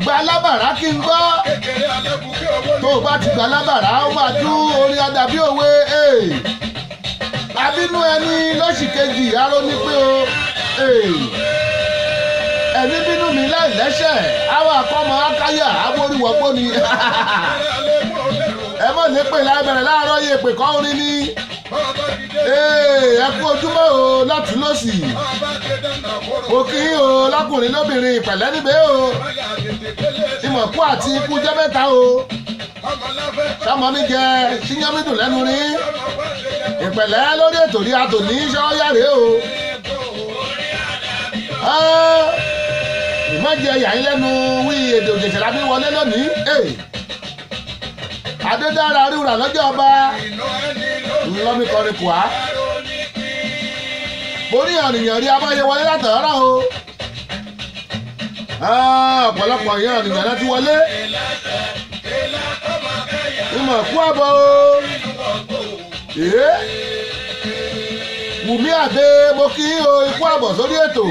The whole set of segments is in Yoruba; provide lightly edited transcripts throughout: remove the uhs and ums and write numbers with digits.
Gbalábàrá kí ń gbọ́ tó o bá ti gbà lábàrá ó máa dún orin adàbí òwe abínú ẹni lóṣì kejì aró ní pé o ẹni bínú mi láì lẹ́sẹ̀ àwọn àkọ́mọ akáyà aboríwọ̀gbó ni ẹ mọ̀ ní pè lábẹ̀rẹ̀ láàárọ̀ yìí èpè kọ́ orin ni ẹ kú ojúmọ́ o látún lọ́sì mo kí o lọ́kùnrin lóbìnrin ìpẹ̀lẹ́ níbẹ̀ o ìmọ̀kú àti ikú jẹ́ mẹ́ta o sọmọ mi jẹ síyánmídùn lẹ́nu rí ìpẹ̀lẹ́ lórí ètò rí àtòní sọ́yàrá o ìmọ̀jẹ yàín lẹ́nu wí èdè òjèṣẹ́ lábí wọlé lónìí adédára ríra lọ́jọ́ ọba ńlọmi kọrin kùá borí àníyàn rí abáyé wọlé látàárọ̀ o ọ̀pọ̀lọpọ̀ yẹn àníyàn láti wọlé ìmọ̀ kú àbọ̀ o Wùmí Àdé mo kí o ikú àbọ̀ sórí ètò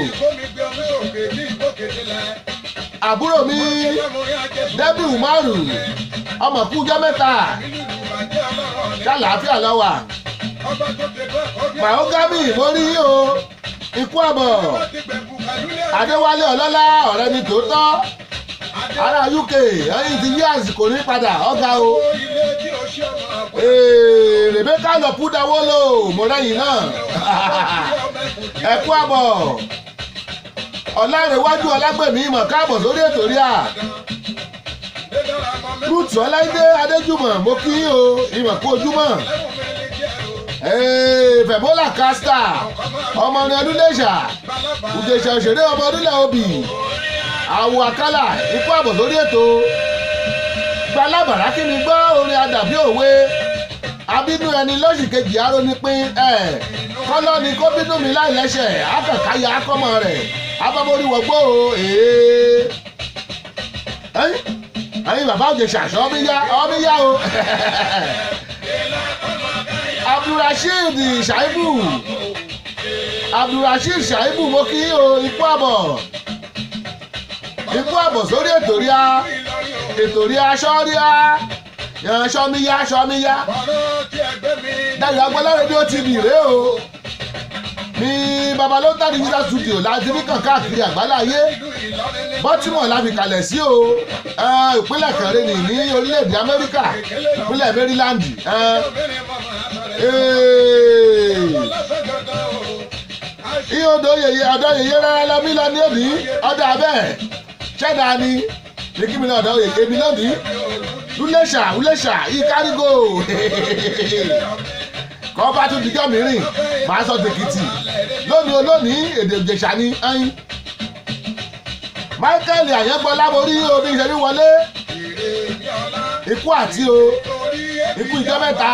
àbúrò mi Débì Umaru ọmọ kú jẹ́ mẹ́ta ṣàlàáfíà lọ́wà Mahogamy mo rí o ikú àbọ̀ Adéwálé Ọlọ́lá ọ̀rẹ́ mi tòótọ́ ará UK ẹ̀yìn ti yí àsìkò ní padà ọ̀gá o Rebecca Lọ́púdáwólò mo rẹ́yìn náà ẹ̀kú àbọ̀ Ọlárẹ̀wájú Ọlágbèmí mọ̀ káàbọ̀ sórí ètò rí à Ruth Ọláìdé Adéjùmọ̀ mo kí o ìmọ̀ kú ojúmọ́ Fẹ̀mọ́là Kásítà ọmọ ní Ọdúnlẹ̀ṣà Ìjẹ̀ṣà òṣèré ọmọ Ọdúnlẹ̀ Obì àwọ̀ àkàlà ikú àbọ̀ sórí ètò gbalábàrá kí ni gbọ́ orin adàbí òwe abínú ẹni lóṣì kejì aró ní pín kọ́lọ́ ni kó bínú mi láì lẹ́sẹ̀ akàkáyà akọ́mọ rẹ̀ abáborí wọ̀gbọ́ o ẹ̀yin bàbá Ìjẹ̀ṣà ọmọ yá o Abdulrasheed Shaibu mo kí o ikú àbọ̀ sórí ètò rí aṣọ́ríà ṣọ́míyá Dayọ̀ Agbọ́lá rédíò TV rèé o ní Babalóńtà digital studio láti rí kàn káàkiri àgbáláyé Baltimore la fi kalẹ̀ sí o ìpínlẹ̀ kan rẹ̀ ní orílẹ̀-èdè Amẹ́ríkà ìpínlẹ̀ Maryland ìyọ̀dọ̀ yẹyẹ rárá lọ́mí lọ ní òní ọ̀dọ̀ abẹ́ ṣẹ́dá ni ní kí mi náà ọ̀dọ̀ yẹyẹ mi lónìí Uléṣà ìkárígò kọ́ bá tún dijọ́ mìíràn máa sọ tèkìtì lónìí èdè Ìjẹ̀ṣà ni ẹyin Michael Àyẹ́gbọ́lá borí omi ìṣẹ́bí wọlé ikú àti o ikú ìjọ mẹ́ta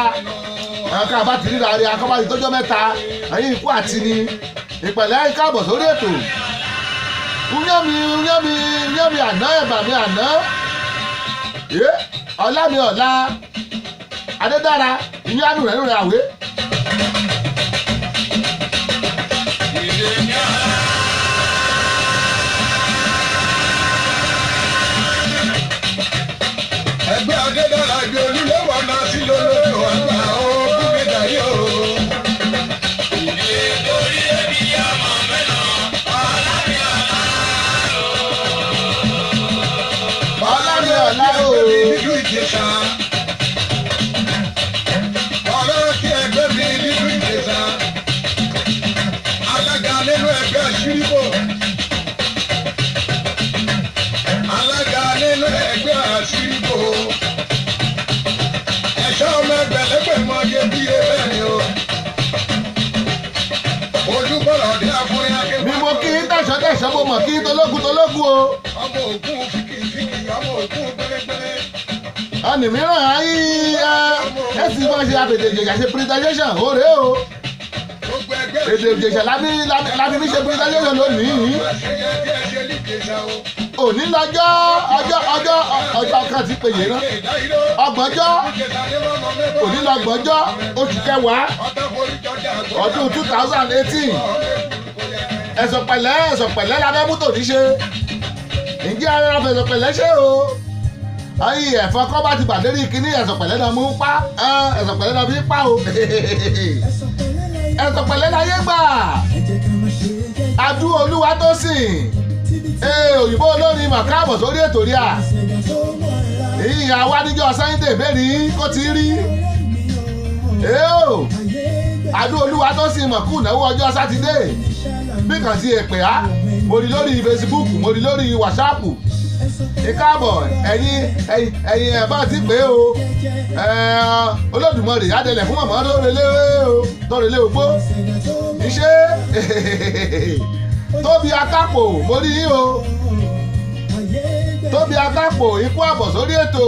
ẹ̀ka bá ti ríra rí akọ́bá ìtọ́jọ́ mẹ́ta ẹ̀yìn ikú àti ni ìpẹ̀lẹ́ ìkáàbọ̀ sórí ètò yẹ́mi àná ẹ̀bà mi àná ọlá mi ọ̀la Adédára ìyanu rẹ̀ rẹ̀ àwé. Ẹgbẹ́ Adédára gbé olúlẹ́wọ̀ náà sí lólódò àgbà ogún méjà yóò. Nínú Ìjẹ̀ṣà ọ̀rọ̀ kí ẹgbẹ́ mi nínú Ìjẹ̀ṣà alága nínú ẹgbẹ́ àṣírìbò ẹ̀ṣọ́ ọmọ ẹgbẹ̀lẹ́gbẹ̀ mọ iye bí ewé ni o ojúbọ̀lọ̀ dé afúnrin akẹ́kọ̀ọ́. mi mo kí tẹ̀sán mo mọ̀ kí tológun o. ọmọ ògùn fìkì ọmọ ògùn gbẹrẹgbẹrẹ. ọ̀nì mìíràn ayé ẹ̀sìn bá ṣe àpètè Ìjẹ̀ṣà ṣe presentation ó rèé o èdè Ìjẹ̀ṣà láti fi ṣe presentation lónìí. òní lọ́jọ́ ọjọ́ kan ti pè yé rán ọgbọ̀njọ́ òní lọ́gbọ̀njọ́ oṣù kẹwàá ọdún 2018 ẹ̀sọ̀ pẹ̀lẹ́ lábẹ́ mú tòní ṣe ǹjẹ́ ara fẹ̀sọ̀ pẹ̀lẹ́ ṣe o ayé ẹ̀fọn kọ́ bá ti bà lérí kíní ẹ̀sọ̀ pẹ̀lẹ́ náà mú pa ẹ̀sọ̀ pẹ̀lẹ́ náà fi pa o ẹ̀sọ̀ pẹ̀lẹ́ náà yé gbà Adú Olúwatósìn òyìnbó olórin mà káàbọ̀ sórí ètò rí à ìyá wa níjọ́ Sunday mẹ́rin kó ti rí Adú Olúwatósìn mọ̀ kú náwó ọjọ́ sátidé bí kàn sí èpè á mo rí lórí Facebook mo rí lórí WhatsApp ìkáàbọ̀ ẹ̀yin ẹ̀ bá ti pé o Olódùmarè adẹlẹ̀ fún mọ̀mọ́ tó relé ogbó iṣẹ́ Tóbi Akápò mo rí yín o Tóbi Akápò ikú àbọ̀ sórí ètò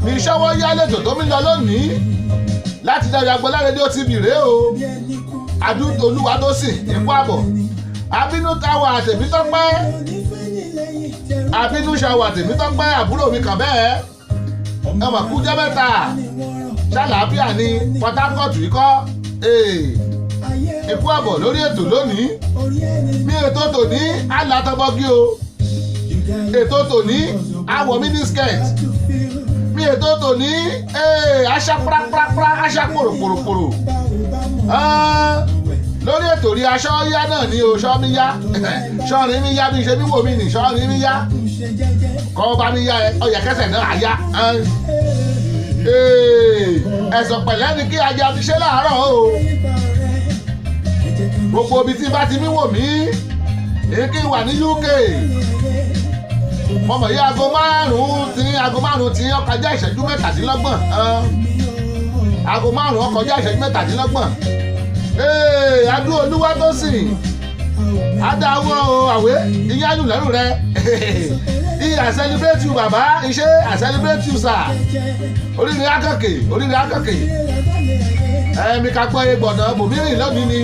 ní ìṣọwọ́ yá lẹ́tọ̀ tó mi lọ lónìí láti Dayo Agboola rédíò TV rèé o Adú Olúwatósìn ikú àbọ̀ Abínú Táwà Tèmítọ́pẹ́ Abínú Ṣàwà Tèmítọ́pẹ́ àbúrò mi kàn bẹ́ẹ̀ ẹ mà kú jẹ́ mẹ́ta ṣàlàáfíà ní Port Harcourt yìí kọ́ ikú àbọ̀ lórí ètò lónìí ní ètò tòní alátọ́bọ́gí o ètò tòní àwọ̀ mínísíkẹ̀t ní ètò tòní aṣá prápráprá aṣá pòròpòròpòrò lórí ètò rí aṣọ yá náà ní o ṣọ́ mi yá ṣọ́ọ̀rin mi yá bí ṣe bí wò mí nì ṣọ́ọ̀rin mi yá kọ́ bá mi yá ọyà kẹsẹ̀ náà àyá ẹ̀sọ̀ pẹ̀lẹ́ ni kí ajá ti ṣe láàárọ̀ o gbogbo ibi tí bá ti mí wò mí èyí kí n wà ní UK mọ̀mọ̀ yí aago márùn-ún tí ó kọjá ìṣẹ́jú mẹ́tàdínlọ́gbọ̀n aago márùn-ún ó kọjá ìṣẹ́jú mẹ́tàdínlọ́gbọ̀n Adú Olúwatósìn adáwọ̀ àwé ìyáàlú lẹ́rù rẹ I celebrate you bàbá iṣẹ́ I celebrate you sir oríire akẹ́kẹ́ mi ká gbọ́ egbọ̀nà bòmírìn lónìí ni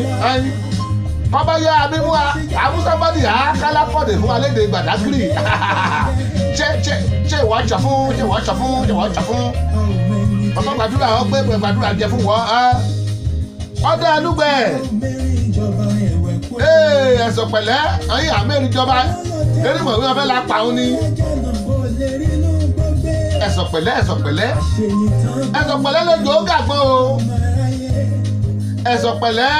kọ́bá yá abímú àmúsọ́bọ́dì àkàlápọ̀dé fún alédè Gbàdágìrì ṣé ìwọ́n ṣọ fún ọmọ gbàdúrà ọ pé gbàdúrà jẹ fún wọn ọdẹ alúgbẹ ẹ̀sọ̀ pẹ̀lẹ́ ayé àmẹ́rin jọba erímọ̀ wí wọn fẹ́ la pa òun ni ẹ̀sọ̀ pẹ̀lẹ́ lójó gàgbọ́n o ẹ̀sọ̀ pẹ̀lẹ́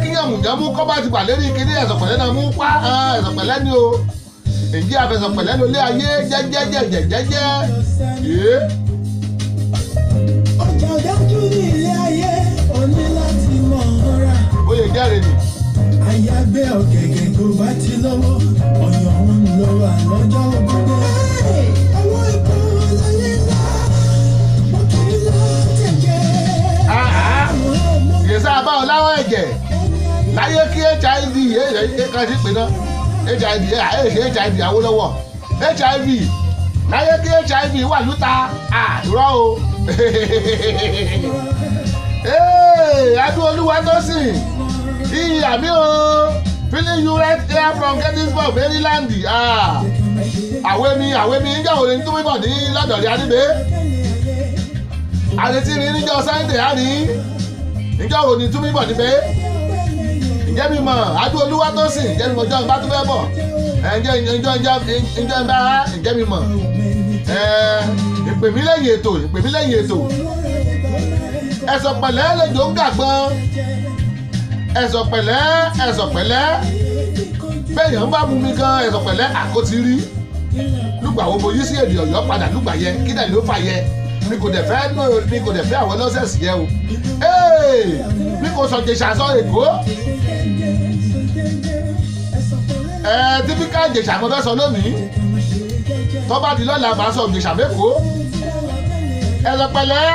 kí yàmùjàmú kọ́ bá ti wà lérí kíní ẹ̀sọ̀ pẹ̀lẹ́ náà mú pa ẹ̀sọ̀ pẹ̀lẹ́ ni o èyí àfẹsọ̀ pẹ̀lẹ́ lólé ayé jẹ́jẹ́ ọjà dájú ní ilé ayé òní láti mọ̀ ọ́ra. Oyè jáde ni. Àyàgbé ọ̀gẹ̀gẹ̀ tó bá ti lọ́wọ́ ọ̀yàn ń lọ wà lọ́jọ́ ògbódé. Àwọn ikọ̀ láyé ńlá wọ́n kì í lọ tẹ̀jẹ̀. Yèsà àbáwọ̀ láwọn ẹ̀jẹ̀ láyé kí HIV kan sí pé náà HIV Awólọ́wọ̀ HIV láyé kí HIV wà lúta irọ́ o. Adú Olúwatósìn ìyá mi o feeling you right here from Gettysburg Maryland àwẹ̀ mi níjà òde tó bíbọ̀ ní lọ́dọ̀rí adébé àrètí rí níjọ́ Sunday àrí níjọ́ òní tó bíbọ̀ níbẹ̀ ǹjẹ́ mi mọ̀ Adú Olúwatósìn ǹjẹ́ mi mọ̀ jọ́ ìbá tó fẹ́ bọ̀ ǹjẹ́ mi mọ̀ ìpè mí lẹ́yìn ètò ẹ̀sọ̀ pẹ̀lẹ́ lẹ́jọ́ ń gàgbọ́n ẹ̀sọ̀ pẹ̀lẹ́ bẹ́ẹ̀ ń bá mú mi gan ẹ̀sọ̀ pẹ̀lẹ́ àkótí rí lùgbà wo mo yí sí èdè Ọ̀yọ́ padà lùgbà yẹ kí náà ló fà yẹ mi kò dẹ̀ fẹ́ àwọn nọ́ọ̀sẹ̀sì yẹ o mi kò sọ Ìjẹ̀ṣà sọ Èkó típíkà Ìjẹ̀ṣà mo fẹ́ sọ lónìí tó bá di lọ́la máa sọ Ìjẹ̀ṣà mẹ́kọ̀ọ́ ẹ̀sọ̀ pẹ̀lẹ́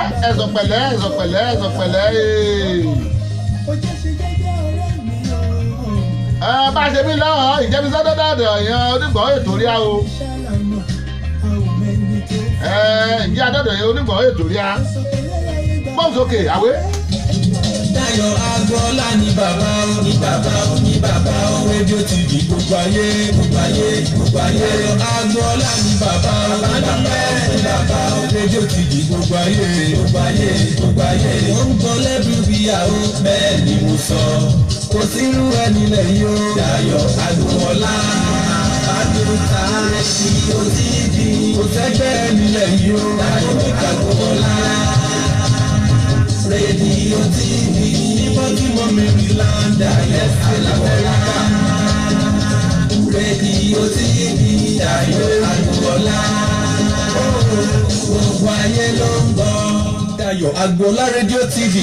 bá a ṣe mí lọ́wọ́ ìjẹ́bísọ́dọ́dọ́dọ̀ yan onígbọ̀n ètò rí a o ìjẹ́ adọ́dọ̀ yan onígbọ̀n ètò rí a bọ́ọ̀sì òkè àwé. Dayo Agboola ní bàbá rédíò TV gbogbo ayé. Dayo Agboola ní bàbá rédíò TV gbogbo ayé. Wọ́n ń gbọ́ lẹ́bí ìyàwó bẹ́ẹ̀ ni mo sọ. Kò sí irú ẹni lẹ́yìn o. Dayo Agboola. Bàbá rédíò TV. Kò sẹ́gbẹ́ nílẹ̀ yìí ó. Láyọ̀ká Gbọ́lá. Rédíò TV. Níbo tí mo Maryland àyẹ̀sẹ̀ l'Amẹ́ríkà. Rédíò TV. Láyọ̀ká Gbọ́lá. Gbogbo ayé ló ń gbọ́. Dayo Agbola Radio TV.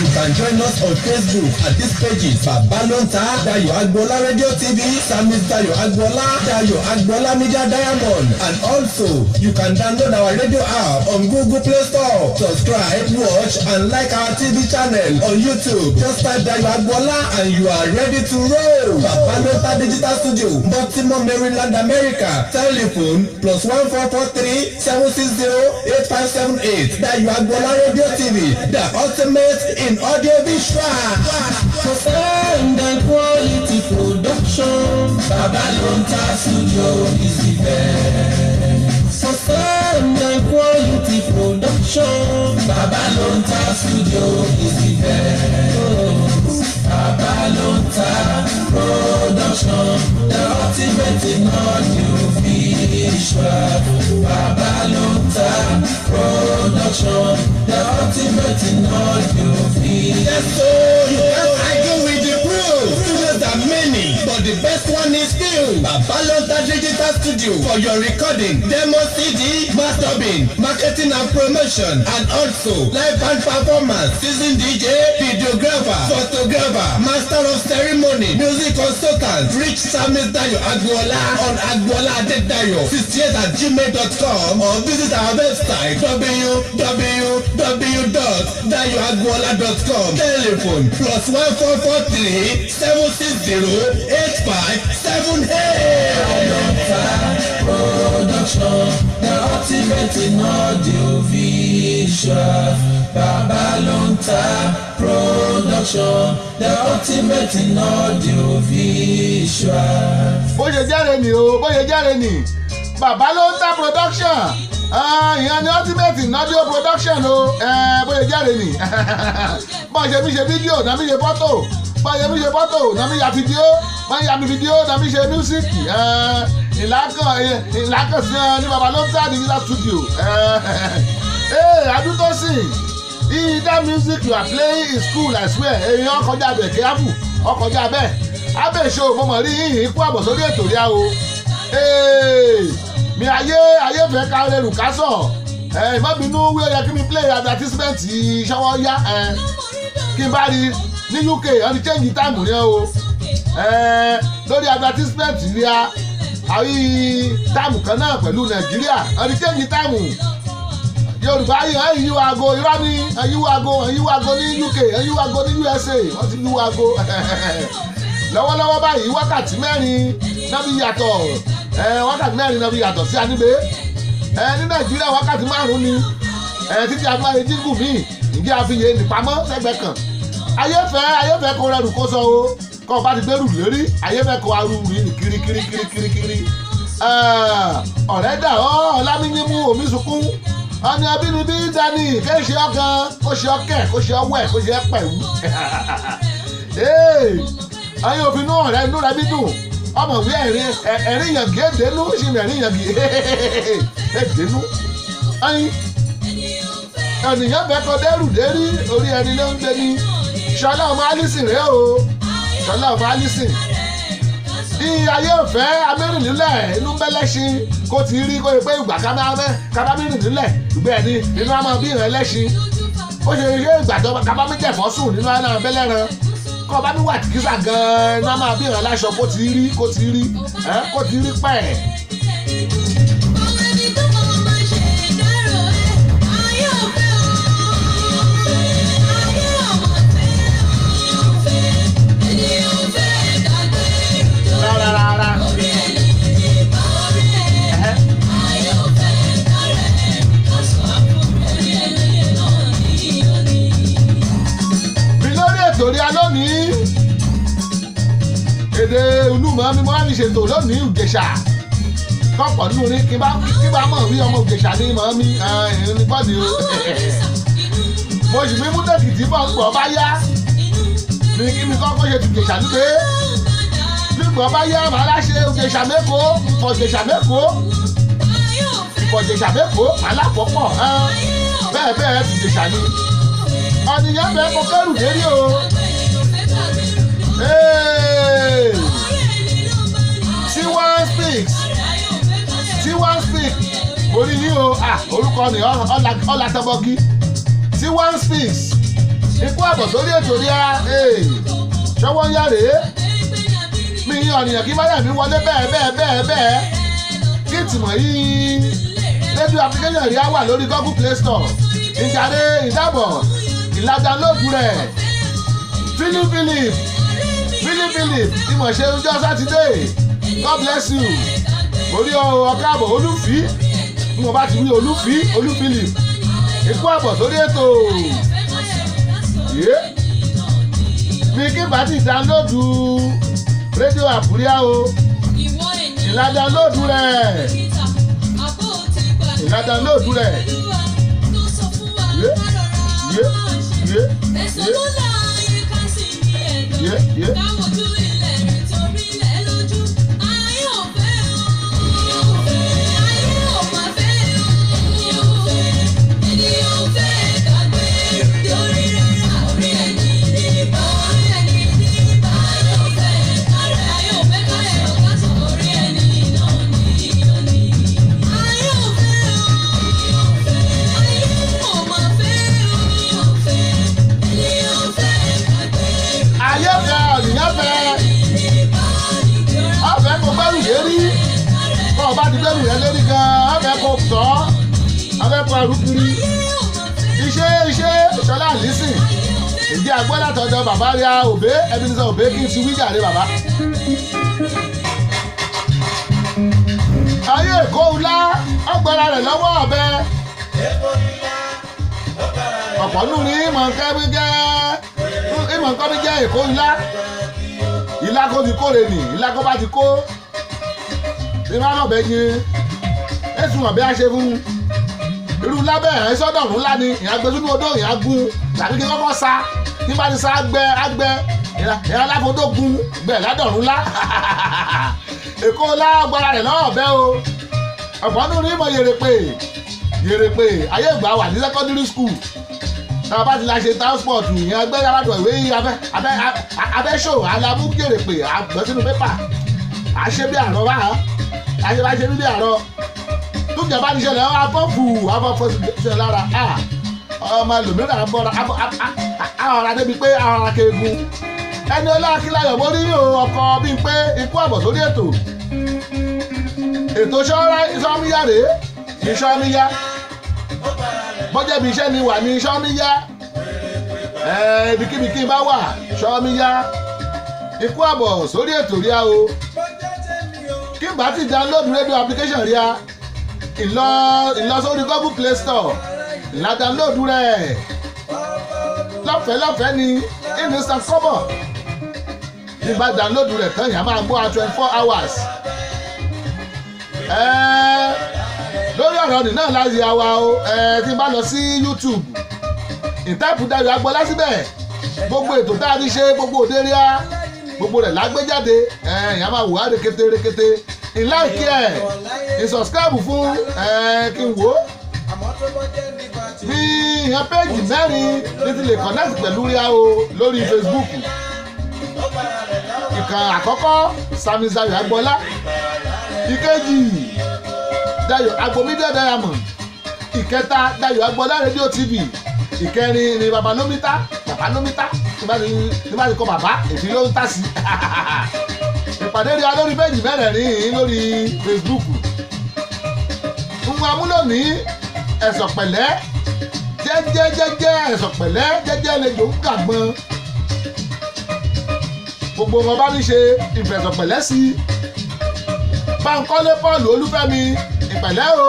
You can join us on Facebook at these pages: Babalonta, Dayo Agbola Radio TV, Samis Dayo Agbola, Dayo Agbola Media Diamond, and also you can download our radio app on Google Play Store. Subscribe, watch, and like our TV channel on YouTube. Just type Dayo Agbola and you are ready to roll. Babalonta Digital Studio, Baltimore, Maryland, America. Telephone +1443 760 8578. Dayo Agbola Radio TV, the ultimate in audio visual. For sound and quality production, Babalonta Studio is the best. For sound and quality production, Babalonta Studio is the best. Babalonta Production, the ultimate in audio visual. Babalonta Production, the ultimate in audio visual. Yes, so you can't argue with the proof. Studios are many, but the best one is still Babalonta Digital Studio for your recording, demo CD, mastering, marketing and promotion, and also live band performance, seasoned DJ, videographer, photographer, master of ceremony, music consultant. Reach Samis Dayo Agbola on agbola.dayo68@gmail.com or visit our website www.dayoagbola.com. Telephone +1443 760 8578. Production, the ultimate in audio visual. Babalonta Production, the ultimate in audio visual. bó ṣe jáde ni o bó ṣe jáde ni Babalonta Production ìyẹn ni ultimate in audio production o bó ṣe jáde ni bó ṣe fi ṣe fídíò náà fi ṣe fọ́tò bó ṣe fi ṣe fọ́tò náà fi ya fídíò bó ṣe ya fídíò náà fi ṣe mísíkì ìlàkàn sí ní Babalonta Digital Studio. Adutosin, that music you are playing is cool, I swear. Èèyàn ọkọjá bẹ̀ kíáfù ọkọjá bẹ́ẹ̀ abẹ́ṣọ mo mọ̀ rí yìnyín kú àbọ̀ sórí ètò rí a o. Mi ayé fẹ́ ká lẹ́rù ká sọ̀ ìmọ̀bìnú wí ó yẹ kí mi play advertisement ṣọwọ́ yá kí n bá rí ní UK wọ́n ti change time ní o lórí advertisement rí a àrí táàmù kan náà pẹ̀lú Nàìjíríà wọ́n ti change time. Yorùbá yìí yíwọ aago irọ́ ní yíwọ aago ní UK yíwọ aago ní USA wọ́n ti yíwọ aago lọ́wọ́lọ́wọ́ báyìí wákàtí mẹ́rin náà bí yàtọ̀ wákàtí mẹ́rin náà bí yàtọ̀ sí anígbé ní Nàìjíríà wákàtí márùn-ún ni títí agbára jíngù míì ìjẹ́ àfihàn nípamọ́ sẹ́gbẹ̀ẹ́ kan ayéfẹ́ kó rẹrù kó sọ o kọ́ bá ti gbẹ́rù lérí ayéfẹ́ kó arú yìí kiri ọ̀rẹ́ dà ọ́ ọ̀làmíyímú omi sunkún ọ̀nà abínibí dání kéṣe ọkàn kó ṣe ọkẹ kó ṣe ọwẹ́ kó ṣe pẹ̀lú. ayé òfin náà rẹ inú rẹ bí dùn ọmọ ìwé ẹ̀rín yàngí èdènú ṣì ní ẹ̀rín yàngí èdènú. ènìyàn bẹ́ẹ̀ kọ dẹ́rù dérí orí ẹni ló ń gbé ní Ṣọlá ọmọ Alison rèé o Ṣọlá ọmọ Alison. Bí ayé òfẹ́ amẹ́rìnlélẹ̀ inú bẹ́lẹ́ṣin kó ti rí kó yẹ pé ìgbà kábámẹ́rìnlélẹ̀ ìgbẹ́ ẹni nínú àmọ́ bí ìrìn ẹlẹ́ṣin ó ṣe ìgbà tó kábámẹ́jẹ̀fọ́ sùn nínú àná bẹ́lẹ́ran kọ́ bá mi wà tìkísà gan-an nínú àmọ́ bí ìrìn aláṣọ kó ti rí pẹ́ẹ́. Torí alónìí èdè olúmọ mi máa ń ṣètò lónìí Ìjẹ̀ṣà kọ́pọ̀ nínú ní kí bá mọ̀ wí ọmọ Ìjẹ̀ṣà ní mọ̀ mi ìrìn ní bọ́ọ̀dì o mo sì fi mútẹ́kìtì bọ̀ ń pọ̀ bá yá ní kí mi kọ́kọ́ ṣe ti Ìjẹ̀ṣà nígbè nígbà bá yá màá ṣe òjèṣàmẹ́kọ́ fọ̀jèṣàmẹ́kọ́ alápọ̀pọ̀ bẹ́ẹ̀ bẹ́ẹ̀ tùjèṣà ni ọ̀nìyàn bẹ́ẹ̀ kọ́ kẹ́rù lérí o. T1 Speak orí yìí o orúkọ ni ọ̀làtọ̀bọ̀gì T1 Speak ikú àbọ̀ sórí ètò rí ṣọwọ́ ń yára mi ọ̀nìyàn kí báyà mi wọlé bẹ́ẹ̀ kí tìmọ̀ yìí rédíò application rí á wà lórí Google Play Store ìjàre ìdábọ̀ ìlàdánlóòdù rẹ̀ Philip ìmọ̀ṣẹ́ ọjọ́ sátidé God bless you orí ọkọ̀ àbọ̀ olúfí bí mo bá ti rí olú Philip ikú àbọ̀ sórí ètò mi kí bá ti dánlóòdù rédíò àbúríà o ìlàdánlóòdù rẹ̀ ọba ti gbẹrù rẹ lórí gan abẹ́kọ̀ tọ́ abẹ́kọ̀ arúgbìrì iṣẹ́ ìṣọlá lísìn ìdí àgbọ́ látọ̀dọ̀ bàbá rí òbé ẹbí ní sọ òbé kí n ti wíjà rí bàbá. ayé èkó ńlá ọgbọ́ra rẹ̀ lọ́wọ́ ọ̀bẹ ọ̀pọ̀ nù ní ìmọ̀ nǹkan bí jẹ́ èkó ńlá ìlà kó ti kóre nì ìlà kó bá ti kó ìmọ̀ náà bẹ́ẹ̀ yín ẹ̀sùn ọ̀bẹ àṣẹ fún irú lábẹ́ ẹ̀ sọ́dọ̀rún ńlá ni ìyá gbé sínú odó ìyá gún tàbí kí kọ́kọ́ sa kí bá ti sa agbẹ́ ìyá aláfodó gún gbẹ̀ ládọ̀rún ńlá èkó ńlá gbọ́ra rẹ̀ náà bẹ́ o ọ̀pọ̀ nínú ní ìmọ̀ yèrèpè ayé ìgbà wà ní secondary school tá a bá ti la ṣe transport ìyẹn ẹgbẹ́ aládùn ìwé abẹ́ṣò alámú yèrèpè àgbẹ̀ sínú pépà àṣẹ bí àrọ wá àṣẹ bí àrọ tókè bá ti ṣẹlẹ̀ afọ́fọ́ ṣẹlẹ̀ lára ọmọ ẹlòmíràn bọ́ra àwọn adébi pé àwọn akéegun ẹni ọlọ́àkíláyọ̀ mórí ọkọ̀ bíi pé ikú àbọ̀ sórí ètò sọ́míyá rèé ní sọ́míyá bọ́jẹ̀bí iṣẹ́ ni wà ní sọ́míyá ibikíbi kí n bá wà sọ́míyá ikú àbọ̀ sórí ètò ríà o kí n bá ti download radio application ríà ìlọ sórí Google Play Store ìlà download rẹ̀ lọ́fẹ̀ẹ́ ni instant cover nígbà download rẹ̀ tán yàrá máa gbọ́ 24 hours lórí ọ̀rọ̀ ọ̀nì náà láti àwa o tí n bá lọ sí YouTube ìtẹ́pù Dayọ̀ Agbọ́lá síbẹ̀ gbogbo ètò tá a ti ṣe gbogbo òde rí a gbogbo rẹ̀ lágbéjáde èèyàn máa wò á rekete ìláìkí ẹ̀ ìsọ̀scribe fún kí n wò ó bí ìyẹn péjì mẹ́rin ní ti lè connect pẹ̀lú rí a o lórí Facebook ìkàn àkọ́kọ́ Sami Dayọ̀ Agbọ́lá ìkejì Dayọ̀ Agbomedia Diamond ìkẹta Dayọ̀ Agbọ́lá Radio TV ìkẹrin ni baba nomita tí bá ti kọ bàbá èdè ló ń tà sí ìpàdé rí a lórí péjì mẹ́rẹ̀ẹ̀rin lórí Facebook fún amúlò ní ẹ̀sọ̀ pẹ̀lẹ́ jẹ́jẹ́ ẹ̀sọ̀ pẹ̀lẹ́ jẹ́jẹ́ lejò ń gàgbọ́n gbogbo wọn bá ní ṣe ìfẹ̀sọ̀ pẹ̀lẹ́ sí Bánkọ́lé Paul Olúfẹ́mi ìpẹ̀lẹ́ o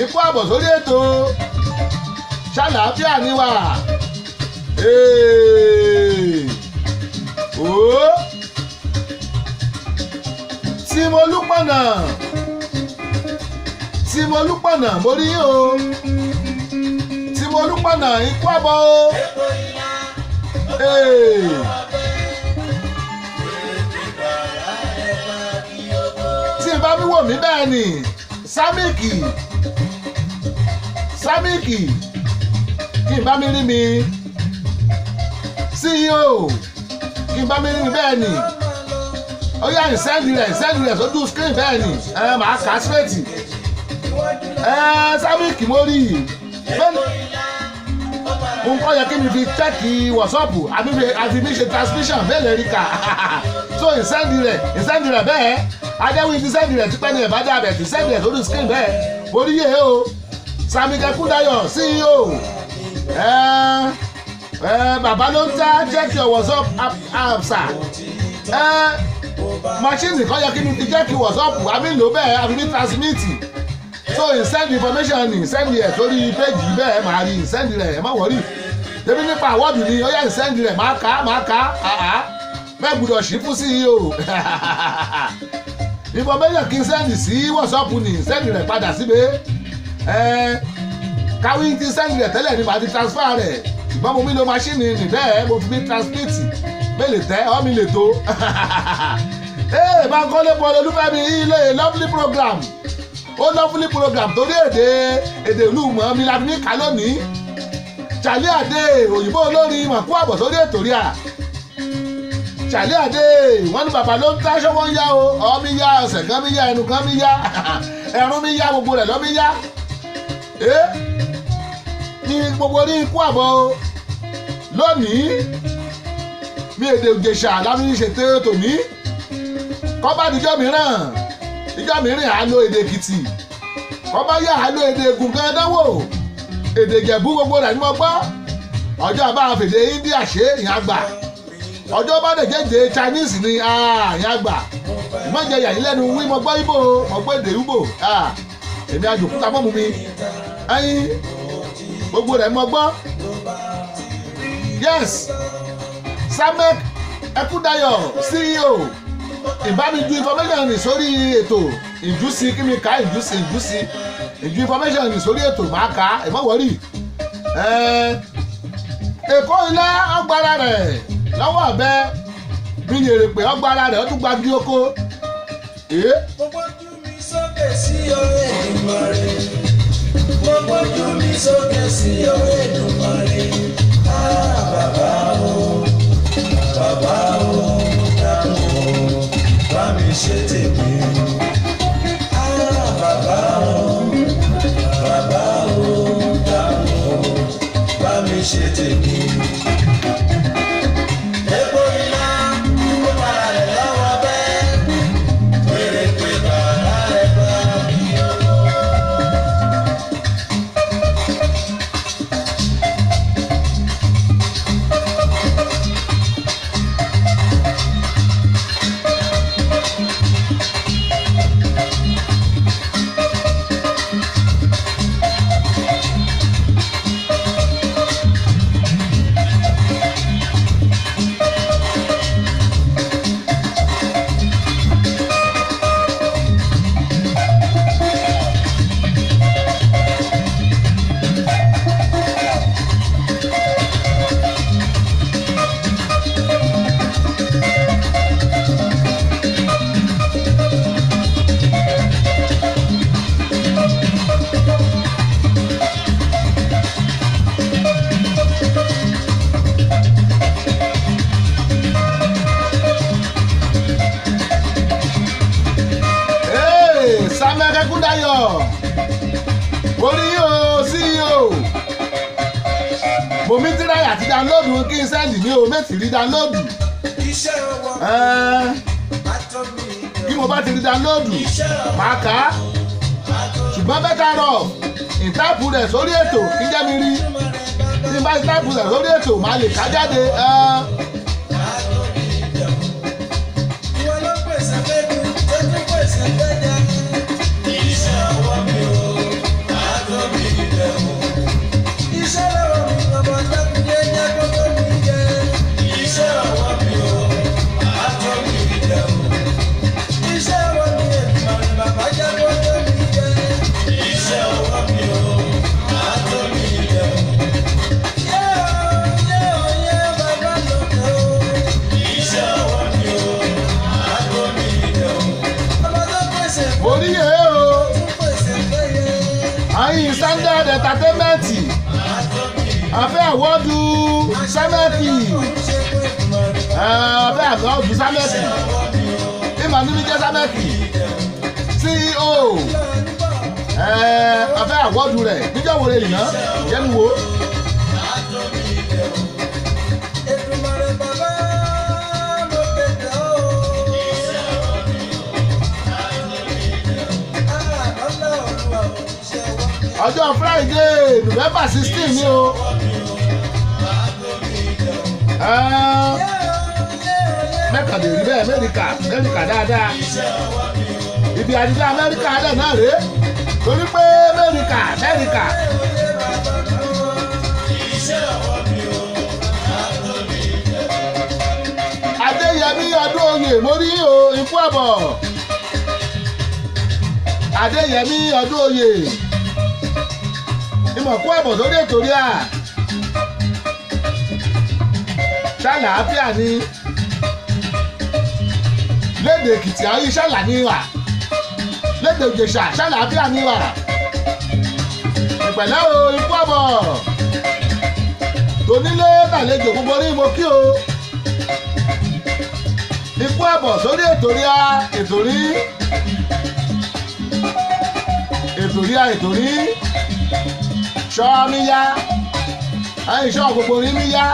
ikú àbọ̀ sórí ètò ṣàlàáfíà ni wà Tìmọ̀lúpọ̀nà mo rí yín o Tìmọ̀lúpọ̀nà ikú àbọ̀ o mi bẹ́ẹ̀ ni Sámíkì kí n bá mi rí mi CEO kí n bá mi rí mi bẹ́ẹ̀ ni ó yá ìsẹ́ndì rẹ̀ sójú screen bẹ́ẹ̀ ni màá kà á straight Sámíkì mo rí nǹkan yẹ kí mi fi tẹ́kì wọ̀sọ́ọ̀pù àfi mi ṣe transmission bẹ́ẹ̀ lè rí kà so ìsẹ́ndì rẹ̀ bẹ́ẹ̀ adéwì ti sẹ́ndì rẹ̀ tipẹ́ ní ẹ̀bá dàbẹ̀ ti sẹ́ndì rẹ̀ sórí screen bẹ́ẹ̀ orí yẹ o Sámíkì Ẹkúndayọ̀ CEO bàbá ló ń ta check your WhatsApp app sà machine kan yẹ kí mi fi check WhatsApp àmì lò bẹ́ẹ̀ àfi mi transmit so send information ni send ẹ̀ sórí page bẹ́ẹ̀ máa rí send rẹ̀ ẹ̀ má wọ́rí débi nípa àwọ́dù ni ó yẹ send rẹ̀ máa kà bẹ́ẹ̀ gbọ́dọ̀ sí fún CEO information kí n send sí WhatsApp ni send rẹ̀ padà síbẹ̀ káwí ti send rẹ̀ tẹ́lẹ̀ ni màá ti transfer rẹ̀ ṣùgbọ́n mo mi lo machine ni bẹ́ẹ̀ mo fi mi transmit bẹ́ẹ̀ lè tẹ́ ọ́ mi lè tó Bankole Paul Olúfẹ́mi ilé lovely program ó lovely program torí èdè ìlú mọ́ mi la fi ní ká lónìí Charlie Ade òyìnbó olórin mọ̀kú àbọ̀ sórí ètò rí à Charlie Ade wọ́n ní bàbá ló ń táṣọ́ wọ́n yá o ọ́ mi yá ọ̀sẹ̀ kan mi yá ẹnu kan mi yá ẹ̀rún mi yá gbogbo rẹ̀ lọ́ mi yá ní gbogbo ní ikú àbọ̀ lónìí mi èdè Ìjẹ̀ṣà láfi ní ṣètò tòní kọ́ bá dijọ́ mìíràn á lo èdè Èkìtì kọ́ bá yá á lo èdè Ègùn kan dánwò èdè Ìjẹ̀bú gbogbo rẹ̀ ní mo gbọ́ ọjọ́ àbá fèdè India ṣe ìyẹn àgbà ọjọ́ bá dẹ̀ jẹ́jẹ́ Chinese ni ìyẹn àgbà ìmọ̀jẹ yàyí lẹ́nu wí mo gbọ́ Ìgbò mo gbọ́ èdè Ìgbò èmi àjòkúta mọ́mú mi ẹyin gbogbo rẹ̀ mo gbọ́ yes Sámíkì Ẹkúndayọ̀ CEO ìbámijú information ní sórí ètò ìjúsí kí mi ká ìjúsí ìjú information ní sórí ètò máa ká ìmọ̀ wọ́rì Èkó ilé ọgbàrá rẹ̀ lọ́wọ́ ọ̀bẹ mi yèrè pé ọgbàrá rẹ̀ ó tún gba bí oko. Mo gbójú mi sókè sí ọ̀rẹ́ Èdùmàrè. Mo gbójú mi sókè sí ọ̀rẹ́ Èdùmàrè. Bàbá o dáhùn bá mi ṣe tèmi. Bàbá o dáhùn bá mi ṣe tèmi. Epo iná ó para rẹ̀ lọ́wọ́ bẹ́ẹ̀. Wèrè pé bàbá rẹ̀ bá mi yọ. Sámíkì Ẹkúndayọ̀ orí o CEO mo mi tíráyà àti dánlóòdù kí n sẹ́ndì ní o méjì rí dánlóòdù kí mo bá ti rí dánlóòdù máa kà á ṣùgbọ́n bẹ́tà rọ̀ ìtáàpù rẹ̀ sórí ètò kí jẹ́ mi rí tí n bá ìtáàpù rẹ̀ sórí ètò máa lè ká jáde. Yeah. sẹ́mẹ́ǹtì afẹ́ àwọ́dù sẹ́mẹ́ǹtì afẹ́ àwọ́dù sẹ́mẹ́ǹtì ìmọ̀ níbi jẹ́ sẹ́mẹ́ǹtì CEO afẹ́ àwọ́dù rẹ̀ níjọ́ wo lè yìnà jẹ́nu wo. ọjọ́ Friday November 16 ni o mẹ́kà lè rí bẹ́ẹ̀ Amẹ́ríkà dáadáa ibi àdìgbà Amẹ́ríkà dẹ̀ náà rèé torí pé Amẹ́ríkà. Adéyẹmí Ọdúnoyè mo rí o ikú àbọ̀ Adéyẹmí Ọdúnoyè ìmọ̀kú àbọ̀ lórí ètò rí à ṣàlàáfíà ni lédè Èkìtì ayé ṣàlà ní wà lédè Ìjẹ̀ṣà ṣàlàáfíà ní wà ìpẹ̀lẹ́ o ikú àbọ̀ tonílé tàlejò gbogbo ní mo kí o ikú àbọ̀ sórí ètò rí à ètò rí ṣọ́ mi yá ẹ̀yìn ṣọ́ gbogbo rí mi yá.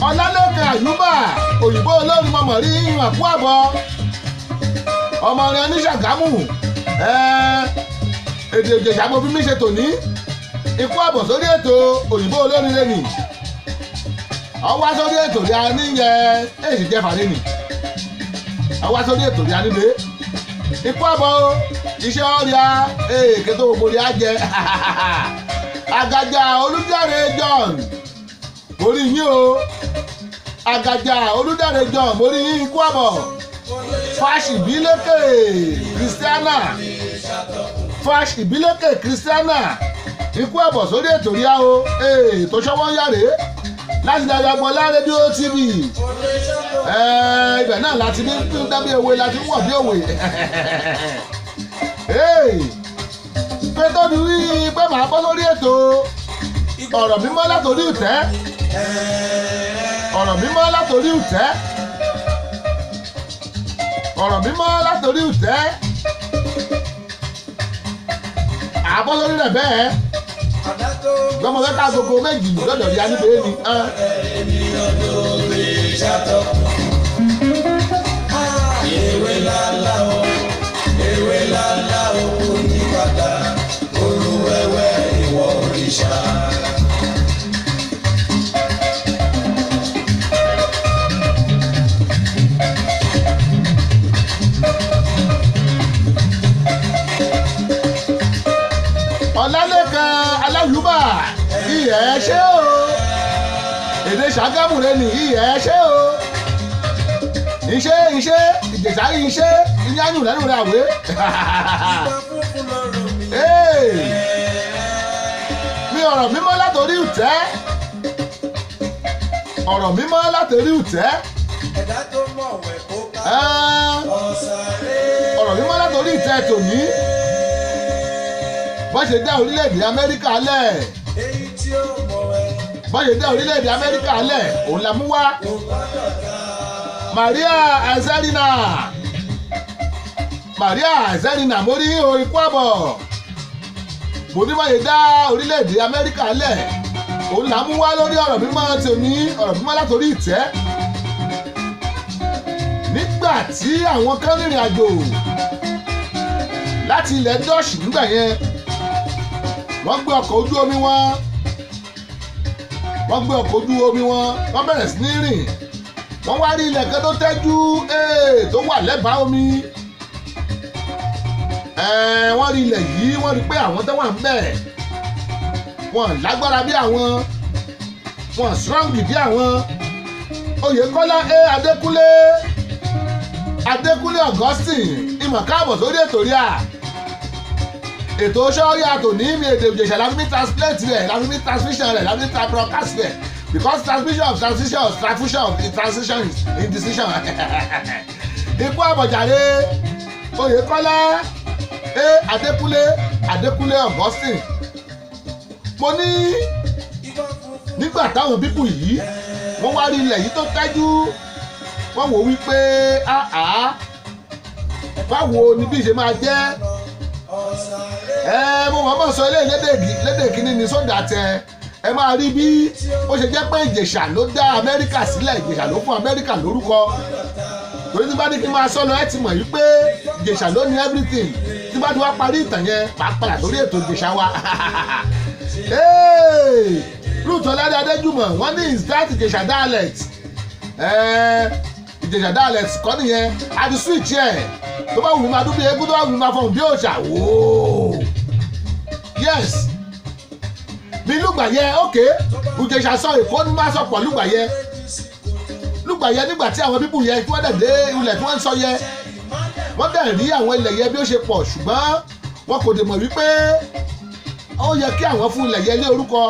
Ọlálẹ́kan Àyùbá òyìnbó olórin mọ̀mọ́ rí ìwàkú àbọ̀ ọmọ rẹ̀ ní Ṣàgámù èdè Ìjẹ̀ṣà mo fi mí ṣe tòní ikú àbọ̀ sórí ètò òyìnbó olórin lẹ́nì ọwá sórí ètò rí a níyẹ èsì jẹ́fà lẹ́nì ọwá sórí ètò rí a nílé ikú àbọ̀ iṣẹ́ ọ̀rìà èèké tó gbogbo rí a jẹ Àgàjà Olúdáre John mo rí yín o Àgàjà Olúdáre John mo rí yín ikú àbọ̀ Fáṣìbílékè Christiana ikú àbọ̀ sórí ètò rí a o tó ṣọwọ́ yàrá láti Dàgbàgbọ́lá rédíò TV ibẹ̀ náà láti ní dábí ewé láti wọ̀ bí òwe pé tó di wí pé màá bọ́ sórí ètò ọ̀rọ̀ mímọ́ látòrí ìtẹ́ ọ̀rọ̀ mímọ́ látòrí ìtẹ́ àbọ̀ sórí rẹ̀ bẹ́ẹ̀ gbọ́mọ fẹ́ ká gbogbo méjì lọ́dọ̀ rí aníbẹ̀ ni. ewé lálá o kò ní padà olúwẹ̀wẹ̀ ìwọ òrìṣà. Ọlálẹ́kan Aláyùbá ìyẹ́ ṣé o èdè Ṣàgámù rẹ ní ìyẹ́ ṣé o iṣẹ́ Ìjẹ̀ṣà iṣẹ́ ìyáyùn lẹ́nu rẹ̀ àwé mi ọ̀rọ̀ mímọ́ látòrí ìtẹ́ ọ̀rọ̀ mímọ́ látòrí ìtẹ́ ọ̀rọ̀ mímọ́ látòrí ìtẹ́ tòní bọ́n ṣe dá orílẹ̀-èdè Amẹ́ríkà lẹ̀ òun la mú wá Maria Ezerina mo rí o ikú àbọ̀ mo ní bọ́n ṣe dá orílẹ̀-èdè Amẹ́ríkà lẹ̀ òun la mú wá lórí ọ̀rọ̀ mímọ́ tèmi ọ̀rọ̀ mímọ́ látòrí ìtẹ́ nígbà tí àwọn kan rìnrìn àjò láti ilẹ̀ Dutch nígbà yẹn wọ́n gbé ọkọ̀ ojú omi wọn wọ́n bẹ̀rẹ̀ sí ní rìn wọ́n wá rí ilẹ̀ kan tó tẹ́jú tó wà lẹ́bàá omi wọ́n rí ilẹ̀ yìí wọ́n rí pé àwọn tó wà ń bẹ̀ wọ́n lágbára bí àwọn wọ́n strong bí àwọn Oyèkọ́lá Adékúnlé Augustine ìmọ̀ káàbọ̀ sórí ètò rí à ètò sọ́ọ́rí àtò ní ìmì èdè Ìjẹ̀ṣà láti ní translate rẹ̀ láti ní transmission rẹ̀ láti ní broadcast rẹ̀ because transition of transition is indecision. Ikú àbọ̀jàre Oyèkọ́lá Adékúnlé Augustine mo ní nígbà táwọn bíbù yìí wọ́n wá rí ilẹ̀ yìí tó tẹ́jú wọ́n wò wípé báwo ni bí ṣe máa jẹ́ mo mọ̀ sọ eléyìí lédè kínní ni sódà tẹ ẹ máa rí bí ó ṣe jẹ́ pé Ìjẹ̀ṣà ló dá Amẹ́ríkà sílẹ̀ Ìjẹ̀ṣà ló fún Amẹ́ríkà lórúkọ torí tí bá ní kí n máa sọ lọ ẹ ti mọ̀ wípé Ìjẹ̀ṣà ló ní everything tí bá ti wá parí ìtàn yẹn pàápàá lórí ètò Ìjẹ̀ṣà wa Ruth Ọládé Adéjùmọ̀ wọ́n ní is that Ìjẹ̀ṣà dialect Ìjẹ̀ṣà dialect kọ́ nìyẹn àti switch ẹ̀ tó bá wù mí máa dún bí eégún tó bá wù mí máa fọhùn bí òòṣà wòó yes bí Lùgbàyẹ ok Ìjẹ̀ṣà sọ Èkó ní máa sọ pọ̀ Lùgbàyẹ nígbà tí àwọn bíbù yẹ kí wọ́n dẹ̀ dé ilẹ̀ tí wọ́n ń sọ yẹ wọ́n dẹ̀ rí àwọn ilẹ̀ yẹ bí ó ṣe pọ̀ ṣùgbọ́n wọn kò dè mọ̀ wípé ó yẹ kí àwọn fún ilẹ̀ yẹ ní orúkọ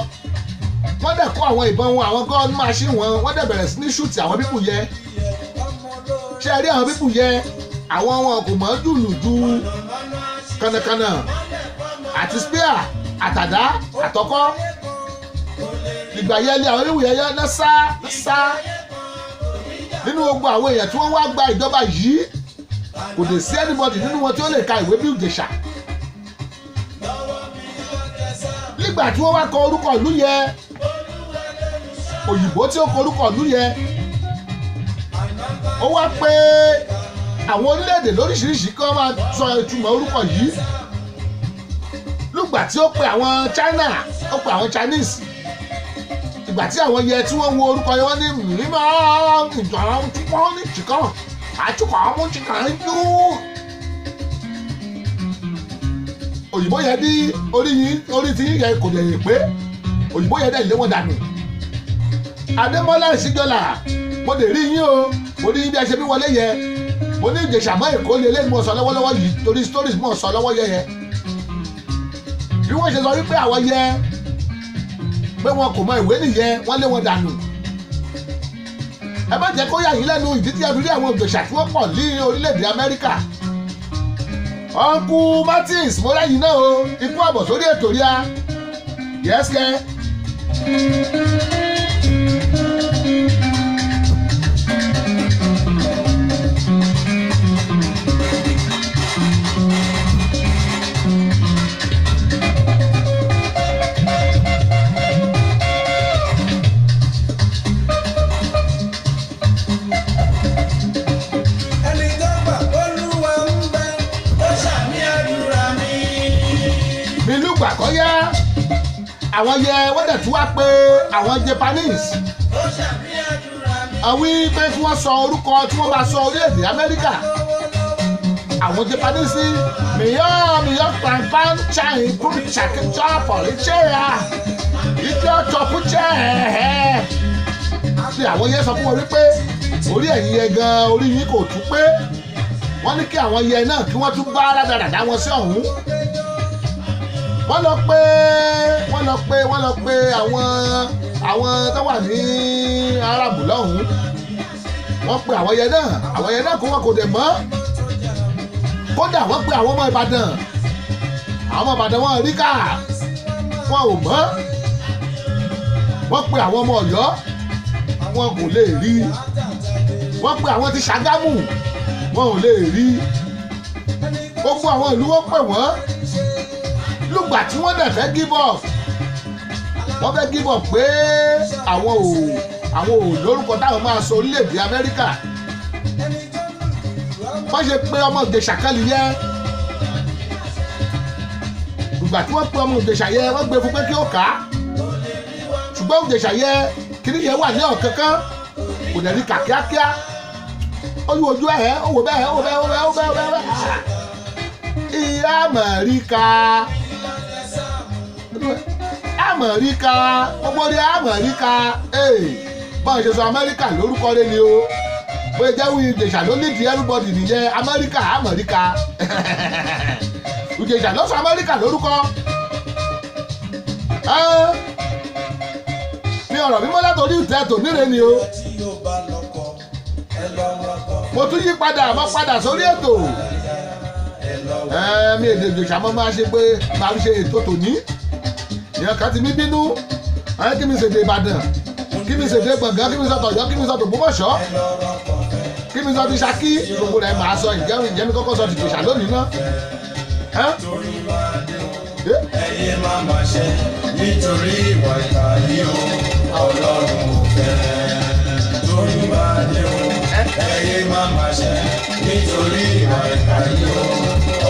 wọ́n dẹ̀ kó àwọn ìbọn wọn àwọn gọ́ọ̀nù machine wọn wọ́n dẹ̀ bẹ̀rẹ̀ sí ní ṣùtì àwọn bíbù yẹ ṣé ẹ rí àwọn bíbù yẹ àwọn wọn kò mọ̀ jùlù ju kànnàkànnà àti spear àtàdá àtọkọ́ ìgbà yẹn ni àwọn bíbù yẹ ná sá nínú gbogbo àwọn èèyàn tí wọ́n wá gba ìjọba yìí kò dé sí anybody nínú wọn tí ó lè ka ìwé bí Ìjẹ̀ṣà nígbà tí wọ́n wá kọ orúkọ ìlú yẹ òyìnbó tí ó kọ orúkọ ìlú yẹ ó wá pé àwọn orílẹ̀-èdè lóríṣiríṣi kí wọ́n máa sọ ìtumọ̀ orúkọ yìí nígbà tí ó pe àwọn China ó pe àwọn Chinese ìgbà tí àwọn yẹ tí wọ́n wo orúkọ yẹn wọ́n ní mímọ́ ìjọba túbọ̀ ní chicken àtúkọ̀ ọmọ chicken yú. òyìnbó yẹn bí orí ti yẹ kò lè pé òyìnbó yẹn dẹ̀ lé wọn dànù. Adémọ́lá Ìsíjọlá mo lè rí yín o mo ní bí a ṣe bí wọlé yẹ mo ní Ìjẹ̀ṣà mọ́ Èkó lè lé ní mo sọ lọ́wọ́lọ́wọ́ yìí torí stories mo sọ lọ́wọ́ yẹ bí wọ́n ṣe sọ wípé àwọn yẹ pé wọn kò mọ ìwé nìyẹn wọ́n lé wọn dànù. ẹ má jẹ́ kó yà yín lẹ́nu ìdí tí a fi rí àwọn Ìjẹ̀ṣà tí wọ́n pọ̀ ní orílẹ̀-èdè Amẹ́ríkà. Uncle Martins mo ráyìn náà o ikú àbọ̀ sórí ètò rí a yẹ́sìkẹ́. Àkọ́yá àwọn yẹ wọ́n dẹ̀ tún wá pé àwọn Japanese àwọn pé kí wọ́n sọ orúkọ tí wọ́n bá sọ orílẹ̀-èdè Amẹ́ríkà àwọn Japanese mìíràn pàǹpàn chai kúrò ṣàkíjọ́ pọ̀lìṣẹ́ ya ìjọ tọpúchẹ́ ẹ̀ẹ́ ṣe àwọn yẹ sọ fún wọn wípé orí ẹ̀yìn yẹ gan orí yìí kò tún pé wọ́n ní kí àwọn yẹ náà kí wọ́n tún bá rádaràdá wọn sí ọ̀hún. wọ́n lọ pé àwọn tó wà ní Árábù lọ́hùn-ún wọ́n pe àwọn yẹn náà kó wọn kò dẹ̀ mọ́ kódà wọ́n pe àwọn ọmọ Ìbàdàn wọn rí ká wọn ò mọ́ wọ́n pe àwọn ọmọ Ọ̀yọ́ wọn kò lè rí wọ́n pe àwọn ti Ṣàgámù wọn ò lè rí gbogbo àwọn ìlú wọn pè wọ́n lùgbà tí wọ́n dẹ̀ fẹ́ give up wọ́n fẹ́ give up pé àwọn ò lórúkọ táwọn máa sọ orílẹ̀-èdè Amẹ́ríkà wọ́n ṣe pé ọmọ Ìjẹ̀ṣà kan yẹ lùgbà tí wọ́n pe ọmọ Ìjẹ̀ṣà yẹ wọ́n gbé fún pé kí ó kà á ṣùgbọ́n Ìjẹ̀ṣà yẹ kìnìún yẹn wà ní ọ̀kánkán kò dẹ̀ rí kà kíákíá ó yí ojú ẹ̀ ó wò bẹ́ẹ̀ ìyá Amẹ́ríkà gbogbo ní Amẹ́ríkà bọ́n ṣe sọ Amẹ́ríkà lórúkọ rẹ ni o bóyá jẹ́ wí Ìjẹ̀ṣà ló nídìí everybody nìyẹn Amẹ́ríkà Ìjẹ̀ṣà ló sọ Amẹ́ríkà lórúkọ ní ọ̀rọ̀ mímọ́ látòrí ìtẹ́ tò níre ni o mo tún yí padà sórí ètò mi èdè ìjòyè àmọ́ máa ṣe pé máa fi ṣe ètò tòní ìyẹn kan ti mí bínú kí mi ṣèdè Ìbàdàn kí mi ṣèdè Gbọ̀ngán kí mi sọ tọ̀yọ́ kí mi sọ tògbómọ̀ṣọ́ kí mi sọ ti Ṣakí gbogbo rẹ̀ máa sọ ìjẹ́ mi kọ́kọ́ sọ ti Ìjòyè lónìí ná. ẹyẹ máa ma ṣe nítorí ìwà ìkà yìí o Ọlọ́run ò fẹ́ torí bá dé o ẹyẹ máa ma ṣe nítorí ìwà ìkà yìí o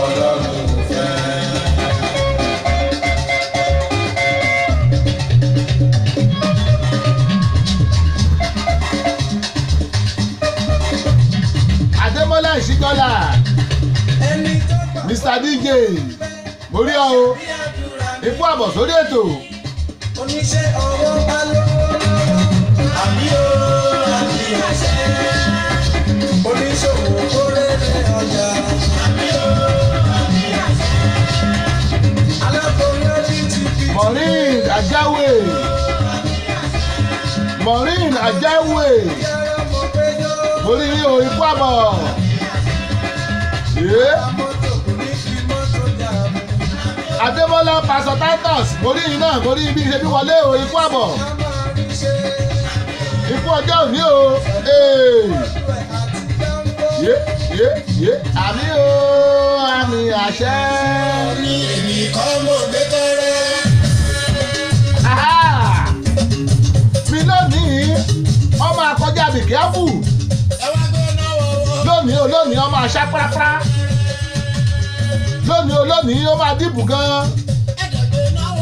Ọlọ́run ò fẹ́. Adémọ́lá Ìṣíkọ́lá Mr DJ mo rí ọ o ikú àbọ̀ sórí ètò. Oníṣẹ́ ọwọ́ bá lọ́wọ́ àmì ó àmì àṣẹ oníṣòwò kórè ọjà àmì ó àmì àṣẹ alákòóyè BTP. Maureen Ajáwé mo rí o ikú àbọ̀. Adémọ́lá Pastor Titus mo rí iná mo rí ibi ìṣẹ́bí wọlé o ikú àbọ̀ ikú ọjọ́ òní o àmì o àmì àṣẹ. ní èmi kọ́ mo gbé tẹ́rẹ́. mi lónìí ọmọ akọjá bìkẹ́fù lónìí ọmọ àṣà pàápàá lónìí ó máa dìbò gan-an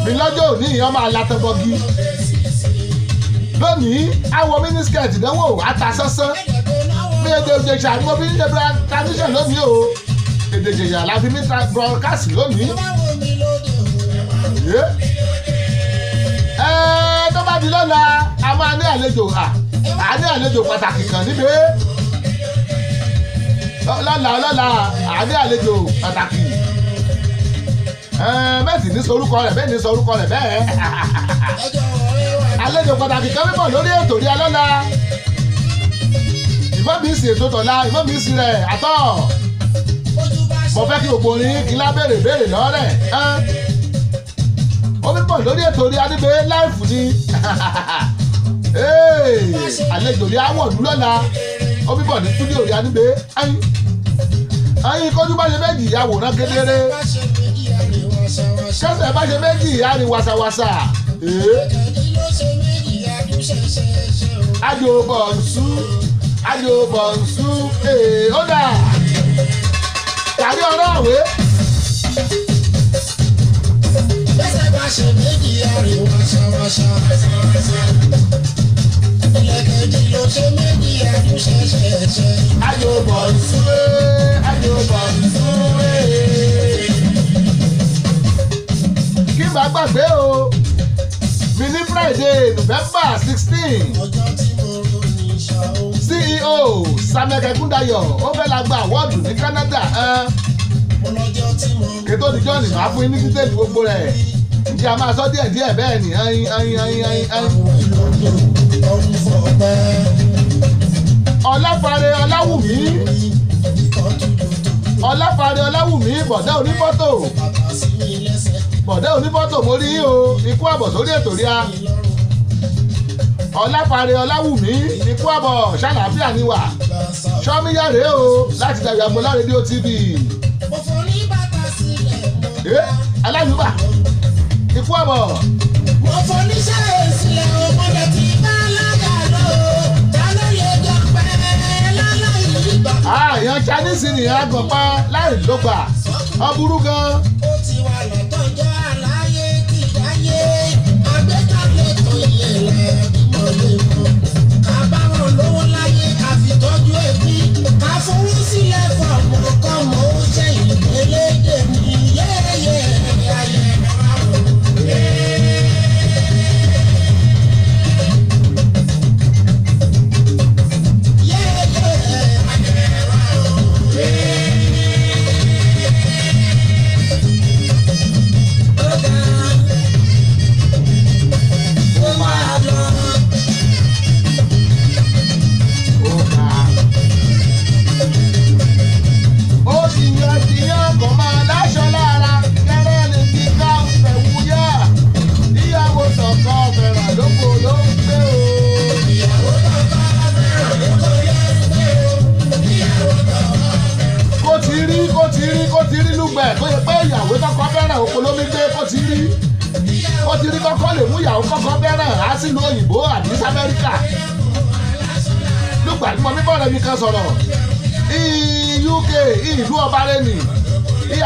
mi lọ́jọ́ òní ọmọ alátẹ́bọ́gí lónìí awọ mínísíkẹ̀tì dánwò àtàsánsán bí èdè òjèṣà ni mo fi ń ṣe tradition lónìí o èdè òjèṣà la fi mi broadcast lónìí. Tó bá di lọ́la a máa ní àlejò pàtàkì kan níbẹ̀ lọ́la a ní àlejò pàtàkì. Bẹ́ẹ̀ ní sorúkọ rẹ̀ bẹ́ẹ̀ àlejò pàtàkì kan mímọ̀ lórí ètò rí alọ́la ìmọ̀ mi sì ètò tọ̀la ìmọ̀ mi sì rẹ̀ àtọ̀ mo fẹ́ kí gbogbo orin kí lá béèrè lọ́rẹ̀ ó mímọ̀ lórí ètò rí adébé láìfù ni àlejò rí awọ̀dú lọ́la ó mímọ̀ ní túdíò rí adébé ayin kójú bá ṣe méjì àwòrán kedere kẹsẹ̀ bá ṣe méjì àrí wàsàwàsà àjò bọ̀nsú ó dà tàbí ọ̀rọ̀ àwé. kẹsẹ̀ bá ṣe méjì àrí wàsàwàsà ilẹ̀kẹ̀jì ló ṣe méjì àrí ṣẹ̀ṣẹ̀ṣẹ̀. àjò bọ̀nsú kí n bá gbàgbé o mi ní Friday November 16 CEO Samuel Kẹ́kúndayọ̀ ó fẹ́ la gba àwọ́ọ̀dù ní Canada kètò òdìjọ́ ni màá fún yín ní títẹ̀lì gbogbo rẹ̀ ǹjẹ́ a máa sọ díẹ̀ bẹ́ẹ̀ ni Ọláfàrẹ Ọláwùmí bọ̀dẹ́ onífọ́tò mo rí o ikú àbọ̀ sórí ètò rí a Ọláfàrẹ Ọláwùmí ikú àbọ̀ ṣàlàáfíà ni wà ṣọ́míyàrá o láti Dayọ̀ Agboola rédíò TV aláyùbá ikú àbọ̀. mo fọ níṣẹ́ ìsìlẹ̀ ọmọdé tí bá lágàdo tálóye gbọ̀ngbẹ́ láláyé gbà. Èèyàn Chinese ni àgbọ̀pá láì ló gbà ọ burú gan. ó ti wà lọ́tọ̀jọ́ àlàyé ti dáyé àgbékalẹ̀ tó yẹ lẹ́bí lè mọ̀ ká bá wọn lówó láyé ká fi tọ́jú ẹbí ká fowó sílẹ̀ fọmọ kọ́mọ ó jẹ́ ìgbélédè ní yẹ́yẹ́ ayé fẹ́ràn á sílùú òyìnbó àbí sí Amẹ́ríkà nígbà tí mo ní bọ́ọ̀rẹ́ mi kan sọ̀rọ̀ UK ìlú ọba rẹ̀ nì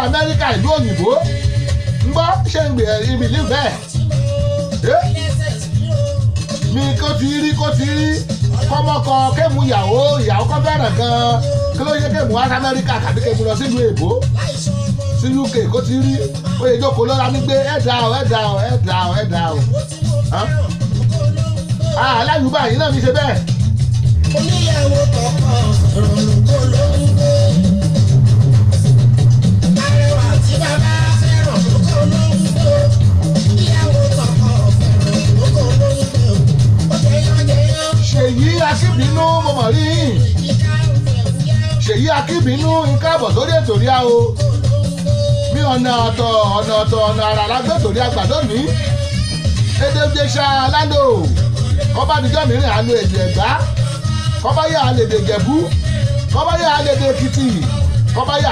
Amẹ́ríkà ìlú òyìnbó ń gbọ́ ṣé ń gbé ibi ìlú bẹ́ẹ̀ mi kó ti rí kọ́mọkọ kému ìyàwó kan fẹ́ràn gan-an kí ló yẹ kému wá sí Amẹ́ríkà tàbí kému lọ sílùú èbó sí UK kó ti rí oyè ìjókòó lọ́la ní gbé ẹ̀dá o aláyùbá yìí náà mi ṣe bẹ́ẹ̀. oníyàwó kọ̀ọ̀kan òrùkọ ló ń gbé arẹwà tí bàbá fẹ́ràn lóko ló ń gbé ìyàwó kọ̀ọ̀kan fẹ́ràn lóko ló ń gbé ó jẹyán. Ṣèyí Akíbínú mo mọ̀ rí Ṣèyí Akíbínú nǹkan àbọ̀ sórí ètò rí a o mi ọ̀nà àrà lágbé torí àgbàdo mi èdè Ìjẹ̀ṣà lálò kọ́bá àdìjọ́ mìíràn àlò èdè Ẹ̀gbá kọ́bá yà àlèdè Ìjẹ̀bú kọ́bá yà àlèdè Èkìtì kọ́bá yà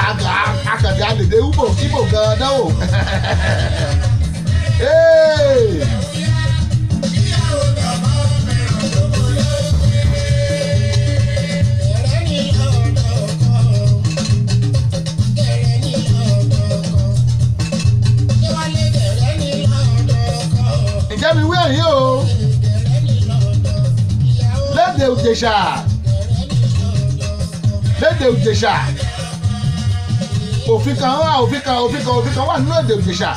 àkàdé àlèdè Ìgbò gan-an náwó. ǹjẹ́ mi wí ẹ̀yìn o lédè Ìjẹ̀ṣà òfin kan wà nínú èdè Ìjẹ̀ṣà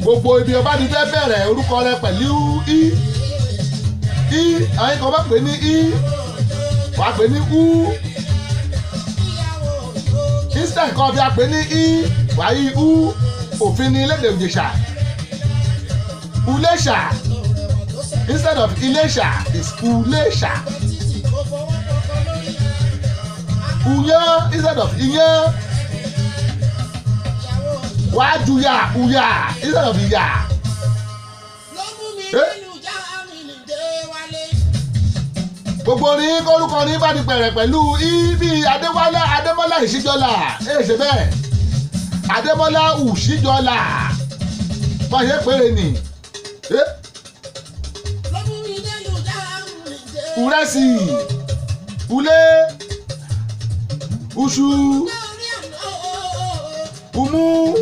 gbogbo ibi ọba ti fẹ́ bẹ̀rẹ̀ orúkọ rẹ pẹ̀lú i àwọn kan bá pè ní i wàá pè ní u instead kan fi àpè ní i wàá yí u òfin ní lédè Ìjẹ̀ṣà. Ulesha instead of Ilesha is Ulesha. Uyan instead of Iyan. Wajuya Uya instead of Iya. Gbogbo ní kórúkọ ní bá ti bẹ̀rẹ̀ pẹ̀lú ibi Adémọ́lá Ìṣíjọ́lá ṣe bẹ́ẹ̀ Adémọ́lá Ìṣíjọ́lá bá ṣe péré ni. Uresi ule usu umu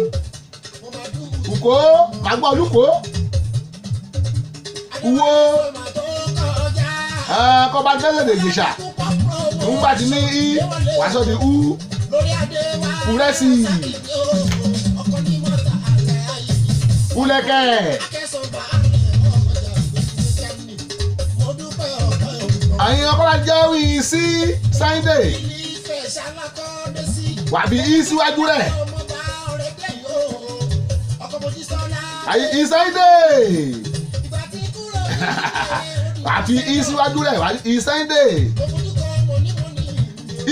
uko magbo oluko uwo kọba tẹ́lẹ̀ lè Ìjẹ̀ṣà ń bá ti ní i wàásù di u Uresi ulẹ̀kẹ̀. àyìn ọkọ̀lá jáwé sí Sunday wà bí i síwájú rẹ̀ àyìn Sunday wà bí i síwájú rẹ̀ wà í Sunday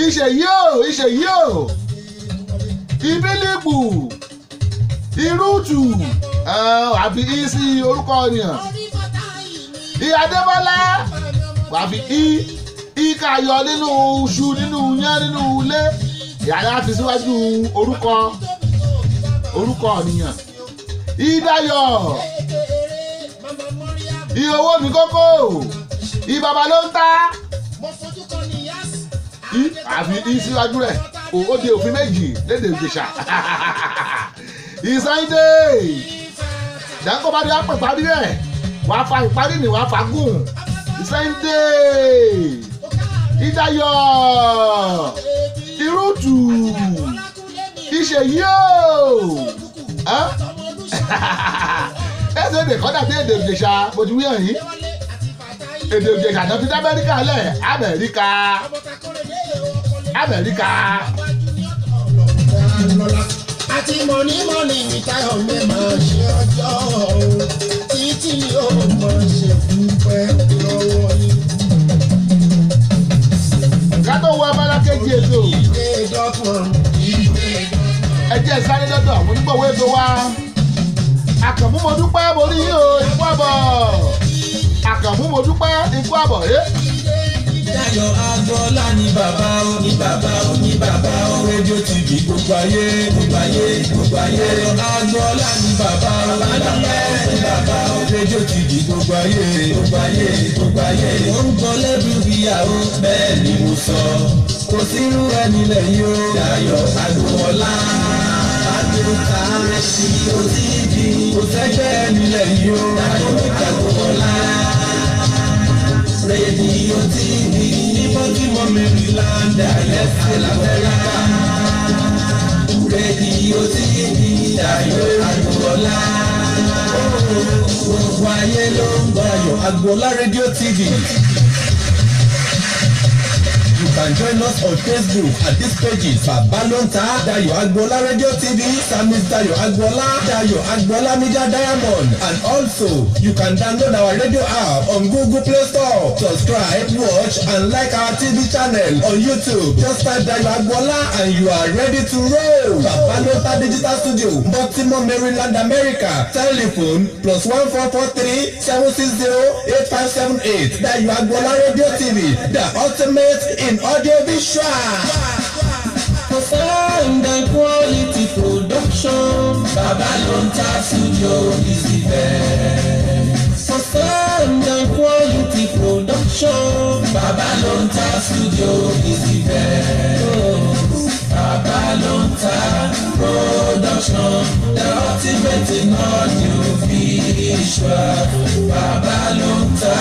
ìṣèyí o ìbílípù ìrútù wà bí i sí orúkọ ènìyàn ìyàdébọ́lá wà fi ìka yọ nínú iṣu nínú yán nínú ilé yàrá fi síwájú orúkọ ènìyàn ìdáyọ̀ ìhòòhò mi kókó ìbàbà ló ń ta àfi ìsíwájú rẹ̀ ó di òfin méjì lédè Ìjẹ̀ṣà ìsáyédè ìdáńkọ́ bá dé àpè parí rẹ̀ wàá fa ìparí ni wàá fagùn Sunday ìdáyọ̀ ìrútù ìṣèyí o ẹsẹ̀ èdè kọ́ dàbí èdè Ìjẹ̀ṣà mo ti wí hàn yín èdè Ìjẹ̀ṣà náà fi dá Amẹ́ríkà lẹ̀ Amẹ́ríkà. àti mọ̀nìmọ̀nì Táyọ̀ mi máa ṣe ọjọ́ títí ni ó máa ṣe dúpẹ́ lọ́wọ́ yín. ká tó wọ abala kejì ètò ẹ jẹ́ sáré lọ́dọ̀ àwọn onígbọ̀wọ́ ètò wa Àkànmú mo dúpẹ́ mo rí yín o ikú àbọ̀ Àkànmú mo dúpẹ́ ikú àbọ̀ Dayọ̀ Agboola ní bàbá o ní bàbá o ní bàbá o. Rédíò TV gbogbo ayé gbogbo ayé gbogbo ayé. Dayọ̀ Agboola ní bàbá o ní bàbá o ní bàbá o. Rédíò TV gbogbo ayé gbogbo ayé gbogbo ayé. Ó ń gbọ́ lẹ́bí ìyàwó bẹ́ẹ̀ ni mo sọ. Kò sí irú ẹni lẹ́yìn o. Dayọ̀ Agboola Adéta Rédíò TV. Kò sẹ́gbẹ́ ẹni lẹ́yìn o. Dayọ̀ Agboola Rédíò TV. Baltimore, Maryland, ayẹ́sẹ̀ l'Amẹ́ríkà. Rédíò TV Dayọ̀ Agboola. Gbogbo ayé ló ń gbọ́ Dayọ̀ Agboola Radio TV. You can join us on Facebook at these pages: Babalonta, Dayọ̀ Agboola Radio TV, Samis Dayọ̀ Agboola, Dayọ̀ Agboola Media Diamond, and also you can download our radio app on Google Play Store. Subscribe, watch, and like our TV channel on YouTube. Just type Dayọ̀ Agboola and you are ready to roll. Babalonta Digital Studio, Baltimore, Maryland, America. Telephone +1443 760 8578. Dayọ̀ Agboola Radio TV, the ultimate in audio visual. For sound and quality production, Babalonta Studio is the best. For sound and quality production, Babalonta Studio is the best. Babalonta Production, the ultimate in audio visual. Babalonta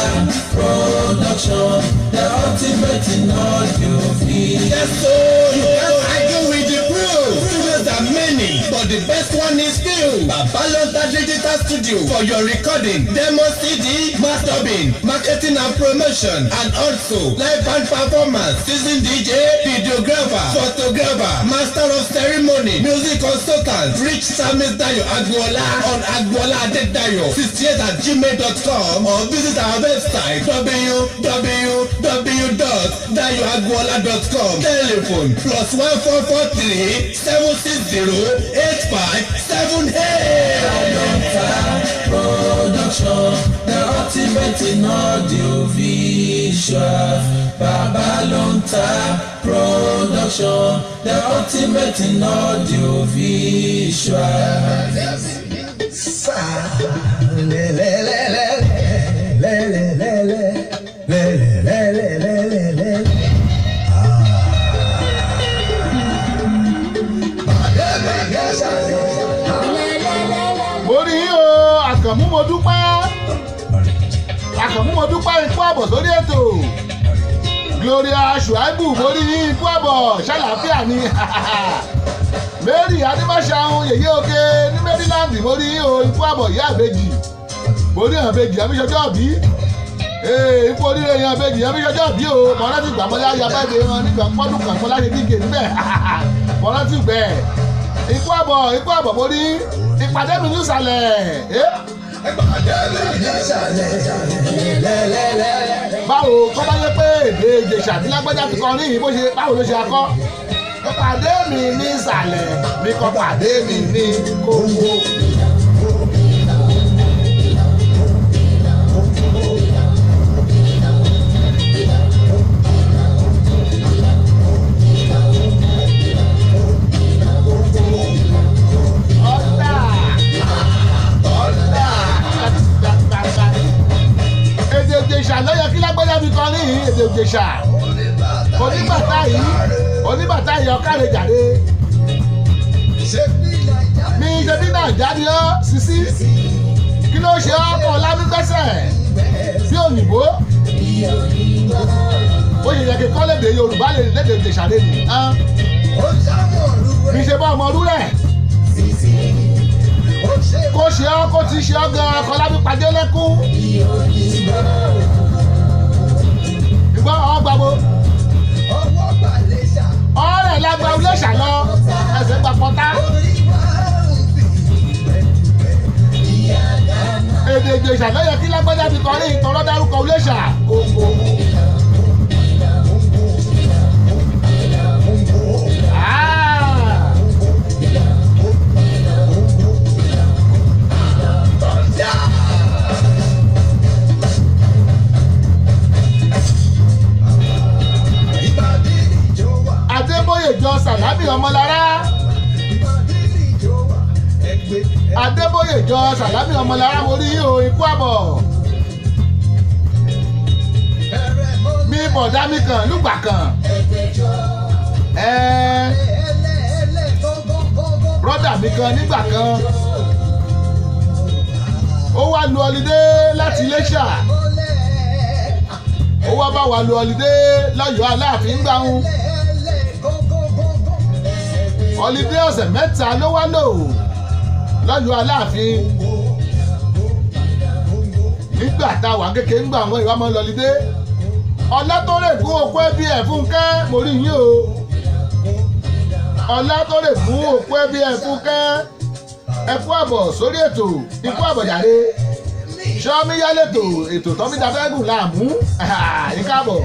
Production, the ultimate in audio visual. Yes, so you can't argue with the proof. Studios are many, but the best one is still Babalonta Digital Studio for your recording, demo CD, mastering, marketing and promotion, and also live band performance, seasoned DJ, videographer, photographer, master of ceremony, music consultant. Reach Samis Dayọ̀ Agboola on Agboola Adedayo 68@gmail.com or visit our website www.dayoagboola.com. Telephone +1443 760 8578. Babalonta Production, the ultimate in audio visual. Babalonta Production, the ultimate in audio visual. Mo rí o Àkànmú mo dúpẹ́ ikú àbọ̀ sórí ètò. Gloria Shuaibu mo rí ikú àbọ̀ ṣàlàáfíà ni. Mary Adébáṣahun yèyé oge ní Maryland mo rí o ikú àbọ̀ ìyá àbèjì. Mo rí àbèjì àbíṣọjọ́ bí. Ikú oríire yan àbèjì àbíṣọjọ́ bí o. Mo rántí ìgbà mọ́lá ya bẹ́ẹ̀ wọn nígbà pọ́dún kan mọ́lá ṣe díje níbẹ̀. Mo rántí bẹ́ẹ̀. Ikú àbọ̀ mo rí ìpàdé mi nísàlẹ̀. Báwo kọ́ bá yẹ pé èdè Ìjẹ̀ṣà tí lágbájá ti kọrin yìí bó ṣe báwo ló ṣe akọ́? Ìpàdé mi nísàlẹ̀ ní kọ́ pàdé mi ní Kóńgò. Ìṣàlọ́yẹ kí lágbájá fi kọ́ ní èdè Ìjẹ̀ṣà. Oníbàtà yìí ọ̀kàrẹ̀ jàre. Mi ṣe bí Nàìjà ni ọ́ Sisi. Kí ló ṣe ọkọ̀ Ọlámígbẹ́sẹ̀ bí òyìnbó? Ó ṣe yẹ kí kọ́ lédè Yorùbá lédè Ìjẹ̀ṣà lè nì. Mi ṣe bá ọmọ ọdún rẹ̀. Kó ṣe ọ́ kó ti ṣe ọ́ gan-an ọkọ̀ Ọlámípadé lẹ́kún. Ìgbọ́ ọgbàgbó. Ọ̀rẹ́ lágbà Iléṣà lọ ẹsẹ̀ gba pọ́tá. Èdè Ìjẹ̀ṣà lọ́yẹ̀ kí lágbájá fi kọrin ìtọ́rọ́ dárúkọ Iléṣà. ọmọlára adébóyè jọ sàlámì ọmọlára mo rí o ikú àbọ̀ mi bọ̀dá mi kan lùgbà kan brọ́dà mi kan nígbà kan ó wá lu ọlídé láti Iléṣà ó wá bá wa lu ọlídé lọ́yọ̀ọ́ Aláàfin gbàhùn ọlídé ọ̀sẹ̀ mẹ́ta ló wá lò lọ́yọ̀ọ́ Aláàfin nígbà tá a wà kékeré ń gbà àwọn ìwà máa ń lọlídé ọlátọ́rẹ̀ fún òkú ẹbí ẹ̀ Fúnkẹ́ mo rí yín o ọlátọ́rẹ̀ fún òkú ẹbí ẹ̀ Fúnkẹ́ ẹ kú àbọ̀ sórí ètò ikú àbọ̀jáde ṣọ́ọ́mí yálẹ̀tò ètò tọ́mí dáfẹ́gùn láàmú ìka àbọ̀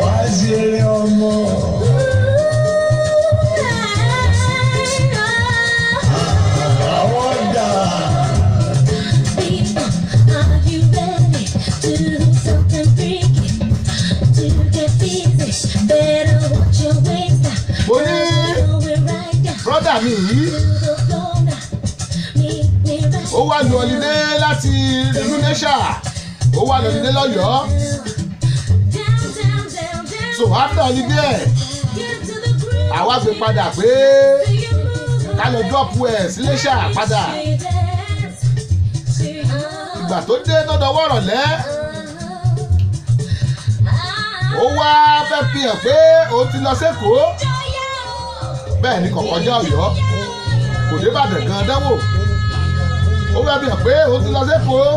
Wáṣẹ́rẹ́ ọmọ. Àwọn dà. mo ní brọ́dà mi yìí ó wá lu ọlídé láti ìlú Iléṣà ó wá lu ọlídé lọ́yọ̀ọ́ so after ọlídé ẹ̀ àwa gbé padà pé ká lọ dọ́pù ẹ̀ sí Iléṣà padà ìgbà tó dé tó dọwọ́ rọ̀lẹ́ ó wá fẹ́ fi hàn pé ó ti lọ sẹ́kọ̀ọ́ bẹ́ẹ̀ ni kò kọjá Ọ̀yọ́ kò dé Ìbàdàn gan dánwò ó fẹ́ fi hàn pé ó ti lọ sẹ́kọ̀ọ́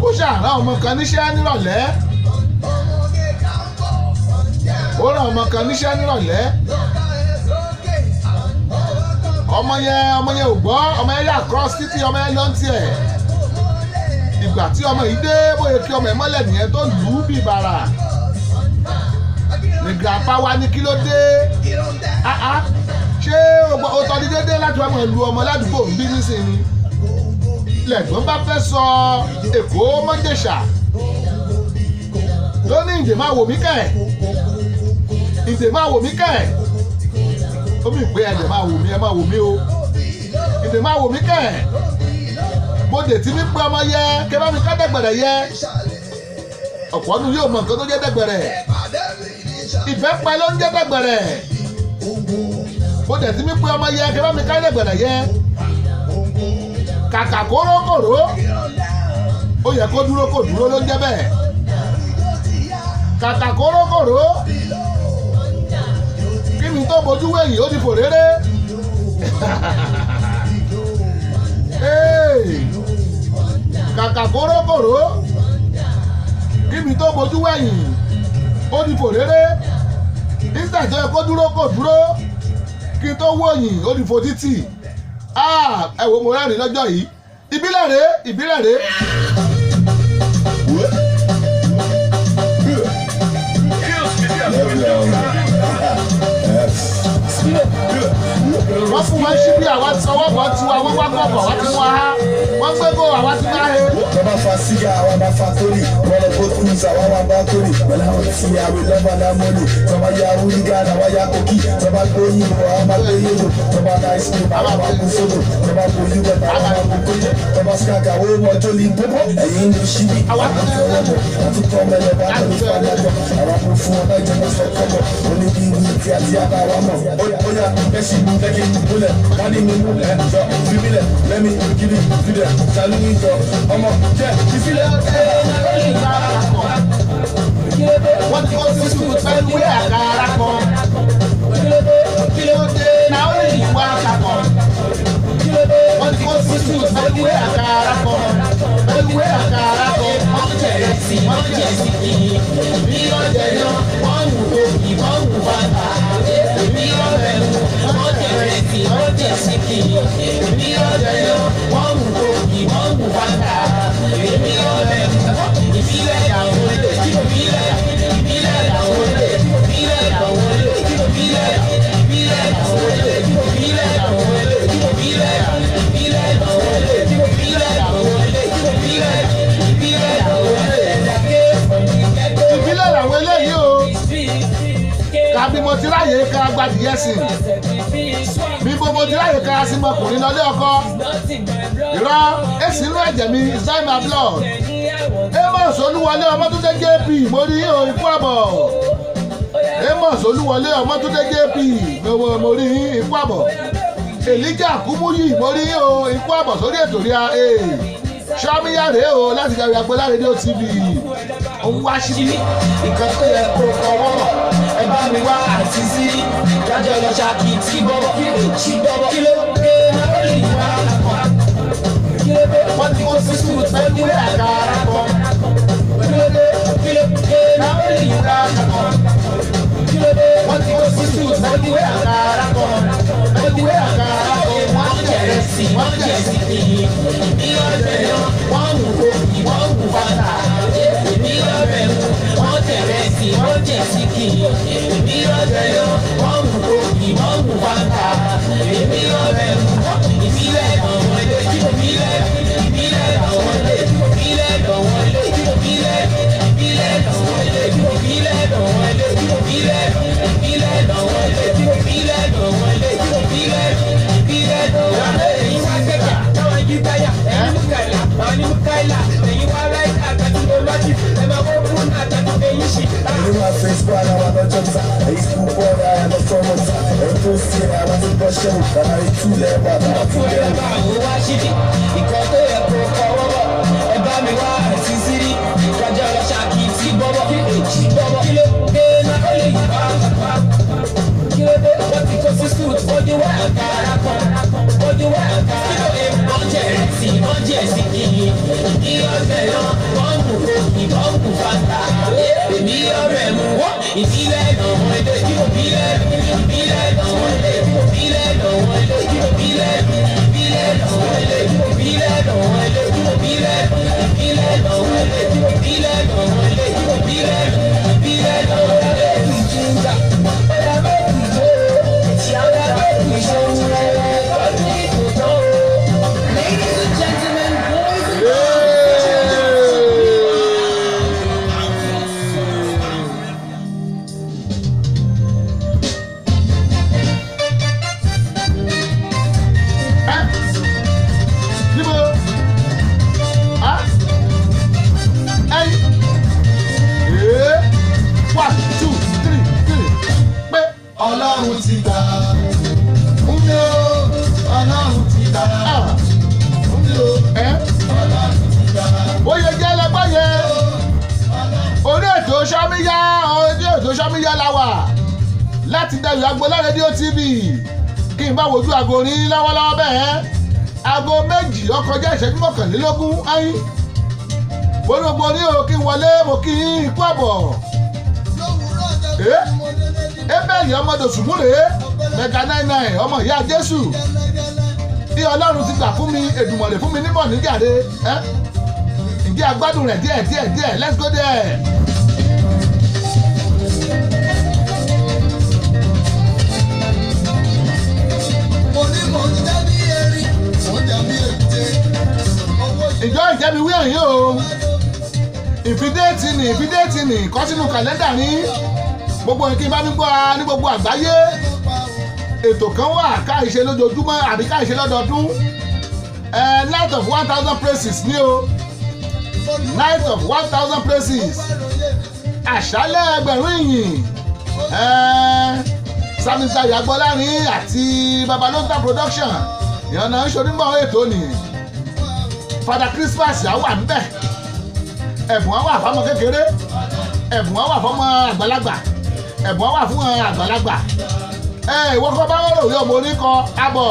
ó ṣàrán ọmọ kan níṣẹ́ nírọ̀lẹ́ ó rán ọmọ kan níṣẹ́ nírọ̀lẹ́ ọmọ yẹn ò gbọ́ ọmọ yẹn yà cross títí ọmọ yẹn lọ́n tiẹ̀ ìgbà tí ọmọ yìí dé bóyá kí ọmọ yẹn mọ́lẹ̀ nìyẹn tó lù ú bí bàrà ní grandpa wa ní kí ló dé ṣé o tọ́ ní dédé láti wá mọ̀ lu ọmọ ládùúgbò ń bí nísìnyí lẹ́gbọ́n bá fẹ́ sọ Èkó mọ́jẹ̀ṣà ló ní ìdè máa wò mí kẹ̀ ìdè máa wò mí kẹ̀ ó bí pé ẹ̀dẹ̀ máa wò mí ẹ máa wò mí o ìdè máa wò mí kẹ̀ mo dè tí mi pé ọmọ yẹ kẹ bá mi ká dẹ̀gbẹ̀rẹ̀ yẹ ọ̀pọ̀ ọdún yóò mọ nǹkan tó jẹ́ dẹ̀gbẹ̀rẹ̀ ìbẹ́pẹ ló ń jẹ́ dẹ̀gbẹ̀rẹ̀ mo dè tí mi pé ọmọ yẹ kẹ bá mi ká dẹ̀gbẹ̀rẹ̀ yẹ kàkà kórókòró ó yẹ kó dúró kó dúró ló ń jẹ́ bẹ́ẹ̀ kàkà kórókòró kí ni tó bojú wẹ̀yìn ó ti fò réré kàkà kórókòró kí ni tó bojú wẹ̀yìn ó ti fò réré nígbà tó yẹ kó dúró kó dúró kí tó wọ̀yìn ó ti fò títì ẹ wo mo rẹ́rìn lọ́jọ́ yìí ìbílẹ̀ rèé wọ́n fún wọn ṣíbí àwa ti sọwọ́ bọ̀ tu àwọn wákọ̀ọ̀bọ̀ wá ti mú wa há wọ́n gbé kó àwa ti máa he. Tọ́ba fa sígá àwa bá fa torí bọ́lá bó cruise àwa wá bá torí pẹ̀lú àwọn tí àwẹ̀ lọ́ba náà mọ́lẹ̀ tọ́ba ya wúlígá àwa ya kókì tọ́ba gbó yìnbó àwa máa gbé yìnbó tọ́ba náìsì àwa máa kó sódò tọ́ba kó yúbẹ̀ àwa máa kó kóyè tọ́ba skàgà owó mọ́tò ní bóbó ẹ̀yìn ló ṣíbí àwọn fọwọ́ bọ̀ àti tọ́ mẹ́lẹ̀ bá tẹ̀lé fàdájọ́ àwa kó fún ọ láì jẹ́ sọ́kọ́bọ̀ oníbíyí tí a ti àbá wa mọ̀ ó yà ẹ̀sìn lẹ́kì múlẹ̀ wádìí mi mú ẹ̀ jọ fíbílẹ̀ lẹ́mi kiri fídẹ̀ sálúwì jọ ọmọ jẹ́ ìfilẹ̀ wọ́n ti kó sísú pẹ̀lú àkàrà kan kí ló dé náà ó lè yí wá kakọ̀ wọ́n ti kó sísú pẹ̀lú àkàrà kan pẹ̀lú àkàrà kan wọ́n jẹ̀ sí bí ọ̀jẹ̀ náà wọ́n wù lóbi wọ́n wù bàtà bí ọ̀rẹ́ wọ́n jẹ̀ sí bí ọ̀jẹ̀ náà wọ́n wù lóbi wọ́n wù bàtà bí ọ̀rẹ́ ìbílẹ̀ ìyàwó ìbílẹ̀ ráyè ká gbadìyẹ́sìn bí gbogbo ti ráyè ká sí ọmọkùnrin lọlé ọkọ irọ́ èsì inú ẹ̀jẹ̀ mi is not my blood. Amos Olúwọlé Ọmọ́túndé JP mo rí ikú àbọ̀. Amos Olúwọlé Ọmọ́túndé JP mo rí ikú àbọ̀. Elijah Kúmúyì mo rí ikú àbọ̀ sórí ètò rí a Ṣọ́míyá rèé o láti Dayo Agbola rédíò TV. Òun wá síbí nǹkan tó yẹ kó ọwọ́ mọ̀ ẹ bá mi wá àti sí kájọ lọ ṣáàkì tí bọ́bọ̀ kí ló dé náà ó lè wá àpọ̀. Wọ́n ti kó sí sùúrù pé kúlẹ̀ àkàrà kan. Náà ó lè wá àpọ̀. Wọ́n ti kó sí sùúrù pé kúlẹ̀ àkàrà kan. Kúlẹ̀ àkàrà kan wọ́n jẹ̀rẹ̀ sí kìí. Bí ọ̀bẹ náà wọ́n wù kó wọ́n wù bàtà. Bí ọ̀bẹ wọ́n jẹ̀rẹ̀ sí kìí. Bí ọ̀bẹ náà wọ́n wù kó wọ́n wù bàtà. Bí ọ̀bẹ ìbílẹ̀ àwọn ilé ìbílẹ̀ àwọn ilé ìbílẹ̀ àwọn ilé ìbílẹ̀ àwọn ilé ìbílẹ̀ àwọn ilé ìbílẹ̀ àwọn ilé ìbílẹ̀ àwọn ilé ẹ̀yin wá gbẹ̀gà táwọn yí táyà ẹ̀yin mú kàìlà àwọn ní mú káìlà ẹ̀yin wá ráìtì àtàtì lọ́jì ẹ̀ máa wọ́n fún àtàtì ẹ̀yin ṣì. Ẹ̀yin wá Facebook àwọn ọlọ́jọ́ ta èyí kú bọ́ọ̀dà àwọn fọ́ọ̀mù ta ẹ̀yin tó ṣe àwọn tó gbọ́ ṣẹ́wò kàmá ìtúlẹ̀ bàbá àtúlẹ̀ bàbá. Àwọn wá ṣídì ìkọ́ tó yẹ kó kọ́wọ́ bọ̀ ẹ bá mi wá àti sírí ìkájọ́ lọ ṣáàkì tí bọ́bọ̀ kí ló dé náà ó lè yí bá kí ló dé wọ́n ti kó sí sùúrù ojú wá àkàrà kan ojú wá àkàrà wọ́n jẹ̀ sí kìí ní ọ̀bẹ náà wọ́n mú kókì wọ́n mú fàtà èmi ọ̀rẹ́ mu wọ́n ìbílẹ̀ lọ́wọ́ ilé ìbílẹ̀ lọ́wọ́ ilé ìbílẹ̀ lọ́wọ́ ilé ìbílẹ̀ lọ́wọ́ ilé ìbílẹ̀ lọ́wọ́ ilé ìbílẹ̀ lọ́wọ́ ilé ìbílẹ̀ lọ́wọ́ ilé ìbílẹ̀ lọ́wọ́ ilé ìjìnjà ọ̀yà mẹ́rin jẹ́ ìṣàlẹ̀ mẹ́rin ìṣòro ọdún ìkòtò. Ladies and gentlemen, boys and Ọlọ́run ti gbà fúnmi o Ọlọ́run ti gbà fúnmi o Ọlọ́run ti gbà. Bóyá jẹ́ lẹ́gbọ́n yẹn orí ètò Ṣọ́míyá la wà láti Dayo Agbola rédíò TV kí n bá wojú aago rí lọ́wọ́lọ́wọ́ bẹ́ẹ̀ aago 2 ó kọjá ìṣẹ́jú 21 ayín gbogbo ní o kí n wọlé mo kí ikú àbọ̀ ebẹ́ẹ̀lì ọmọdé sùmúrè mẹ́ga 99 ọmọ ìyá Jésù bí Ọlọ́run ti gbà fún mi Èdùmàrè fún mi nímọ̀ níjàre ǹjẹ́ agbádùn rẹ̀ díẹ̀ let's go there. ìjọ ìjẹ́bi wí ẹ̀yìn o ìfidéètì ni kọ́ sínú kàlẹ́ndà ní gbogbo nǹkan bá mi gbọ́ ní gbogbo àgbáyé ètò kan wà ká ìṣe lójoojúmọ́ àbí ká ìṣe lọ́dọọdún night of 1000 praises ní o night of 1000 praises àṣálẹ́ ẹgbẹ̀rún ìyìn Sami Dayo Agbola ní àti Babalonta production ìyànnà ìṣonímọ̀ ètò ni Father Christmas àwà níbẹ̀ ẹ̀bùn àwà fọ́mọ kékeré ẹ̀bùn àwà fọ́mọ àgbàlagbà ẹ̀bùn àwà fún àgbàlagbà ìwọ kọ́ bá wọ́n rò ọmọ oníkọ abọ̀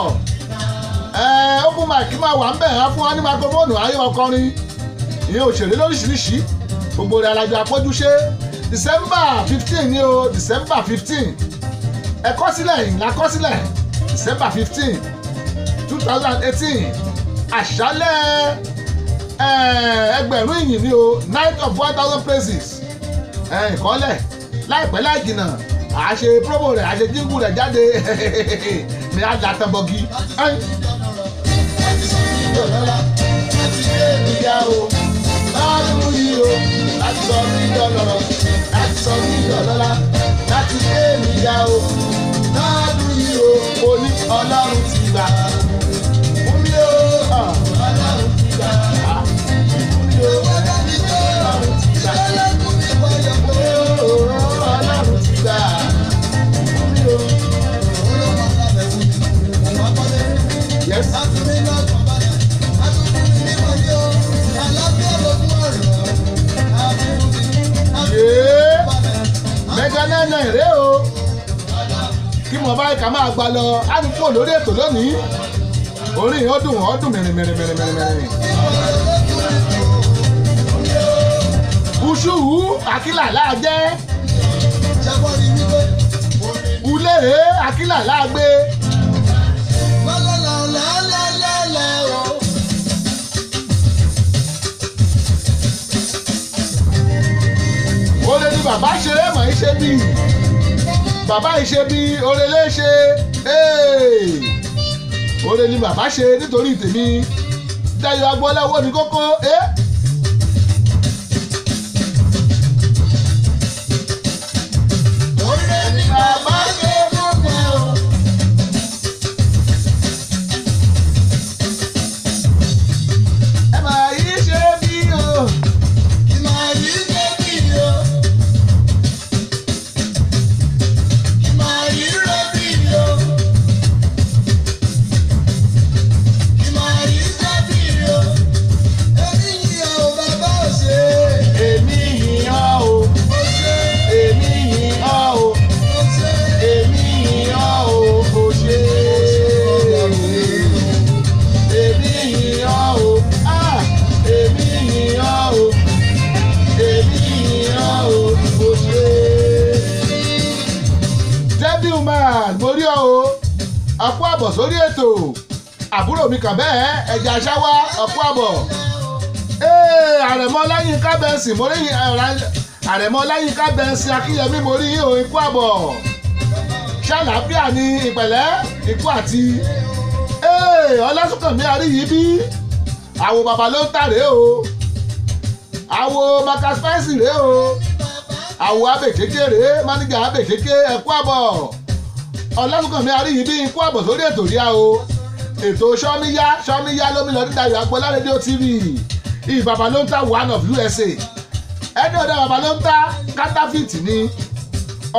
open mic máa wà ń bẹ̀ á fún wa ní microphone ayé ọkọrin ìyẹn òṣèré lóríṣiríṣi gbogbo rẹ̀ alájọ àpọ́júṣe December 15 ní o December 15 ẹ̀kọ́ sílẹ̀ ìlàkọ́sílẹ̀ December 15 2018 àṣálẹ̀ ẹgbẹ̀rún ìyìn ní o night of 1000 praises ìkọ́lẹ̀ láìpẹ́ láì jìnnà àṣe promo rẹ̀ àṣe jíngù rẹ̀ jáde ní àdàtàbọ̀gì. láti sọ ní ìdọ̀lọ́lá láti gbé ìyá o láàrú yìí o láti sọ ní ìdọ̀lọ́lá láti sọ ní ìdọ̀lọ́lá láti gbé ìyá o. gbà. Fún mi o, Ọlọ́run ti gbà. Fún mi o, Ọlọ́run ti gbà. Ẹlẹ́kùn mi wáyọ̀ pé Ọlọ́run ti gbà. fún mi o. Olóòwò alábẹ̀ fún mi, òun akọ́lé. Yes. Àtúnmí náà kàn balẹ̀, àtúnmí mi ní wọlé o. Àlàáfíà lógún ọ̀rọ̀. Yéé. Mega 99 rèé o. Kí mo bá ìka máa gba lọ, á ní kúrò lórí ètò lónìí. Orin yìí ó dùn mìrìmìrìmìrìmìrì. Uṣuwu Akílà láàjẹ́. Ṣẹ́gbọ́n ni wípé Ulé Akílà láàgbé. lálálálálálálá o. Ore ni bàbá ṣe mọ̀ ń ṣe bí. Bàbá ìṣe bí ore lè ṣe. Ore ni bàbá ṣe nítorí tèmi. Dayọ̀ Agboola owó ní kókó. Oore ni bàbá ṣe fún mi o. Ẹ máa yí ṣe bí o. Ìmọ̀ yìí débi o. Ìmọ̀ yìí rẹ́bì o. Ìmọ̀ yìí débi o. Èmi yìí o bàbá ò ṣe. Èmi yìn ọ́ o. Ó ṣe. Èmi yìn ọ́ o. Ó ṣe. Èmi yìn ọ́ o. Kò ṣe. Èmi yìn ọ́ o. Ah! Èmi yìn ọ́ o. Èmi yìn ọ́ o. Kò ṣe. Débìl man, mo rí ọ o. Ọ̀pọ̀ àbọ̀ sórí ètò. Àbúrò mi kàn bẹ́ẹ̀ ẹja ṣáwá ọ̀pọ̀ àbọ̀. Àrẹ̀mọ Ọláyínká bẹ́ǹsì mo rí Àrẹ̀mọ Ọláyínká bẹ́ǹsì Akínyẹmí mo rí o ikú àbọ̀. Ṣàlàáfíà ni ìpẹ̀lẹ́ ikú àti. Ọlásùnkànmí Aríyí bí. Àwo bàbá ló ń tà rèé o. Àwo Maka Spicy rèé o. Àwo Abèkéké rèé máníjà Abèkéké ẹ̀kú àbọ̀. Ọlásùnkànmí Aríyí bí ikú àbọ̀ sórí ètò ríà o. Ètò Ṣọ́míyá lómi lọ ní Dayọ̀ Agboola rédíò TV. Ìbàbà ló ń ta one of USA. Ẹni ọ̀dà bàbá ló ń ta kátàfìtì ni.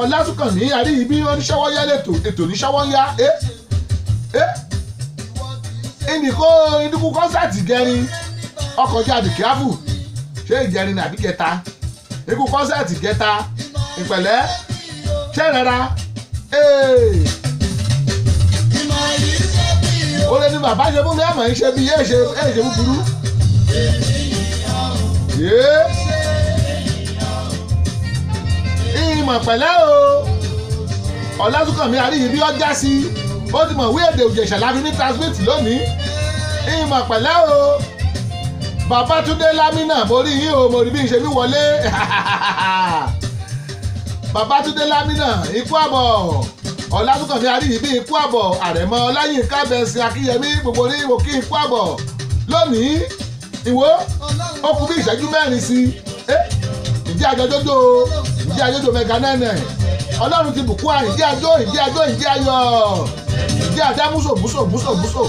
Ọlásùnkànmí Aríyí bí wọ́n ní ṣọ́wọ́yá ètò ní ṣọ́wọ́yá. Ìdíkù kọ́nsáàtì gẹrin ọkọ̀ jáde kíáfù ṣé ìjẹrin àbí kẹta ikú kọ́nsáàtì kẹta ìpẹ̀lẹ́ ṣé ìrẹ́ra Ìmọ̀ yìí débi o. ó lé ní bàbá ṣe fún mi àmọ́ ń ṣe bí ẹ̀ ṣe búburú. Ìmọ̀ pẹ̀lẹ́ o Ọlásùnkànmí Aríyí bí ọjà sí ó ti mọ̀ wí èdè Òjèṣà láfi ní transmit lónìí. Ìmọ̀ pẹ̀lẹ́ o Babátúndé Lámínà mo rí yín o mo rí bí n ṣe mí wọlé. Babátúndé Lámínà ikú àbọ̀ Ọlásùnkànmí Aríyí bí ikú àbọ̀ Àrẹ̀mọ Ọláyínká bẹ́ǹsì Akínyẹmí gbogbo ní ìwò kí ikú àbọ̀ lónìí ìwò ó kù bí ìṣẹ́jú mẹ́rin sí ìdí àjọjọ́jọ́ ìdí àjọjọ́ Mega 99 Ọlọ́run ti bùkún à ìdí àjọ ìdí ayọ̀ ìdí àjá múṣò.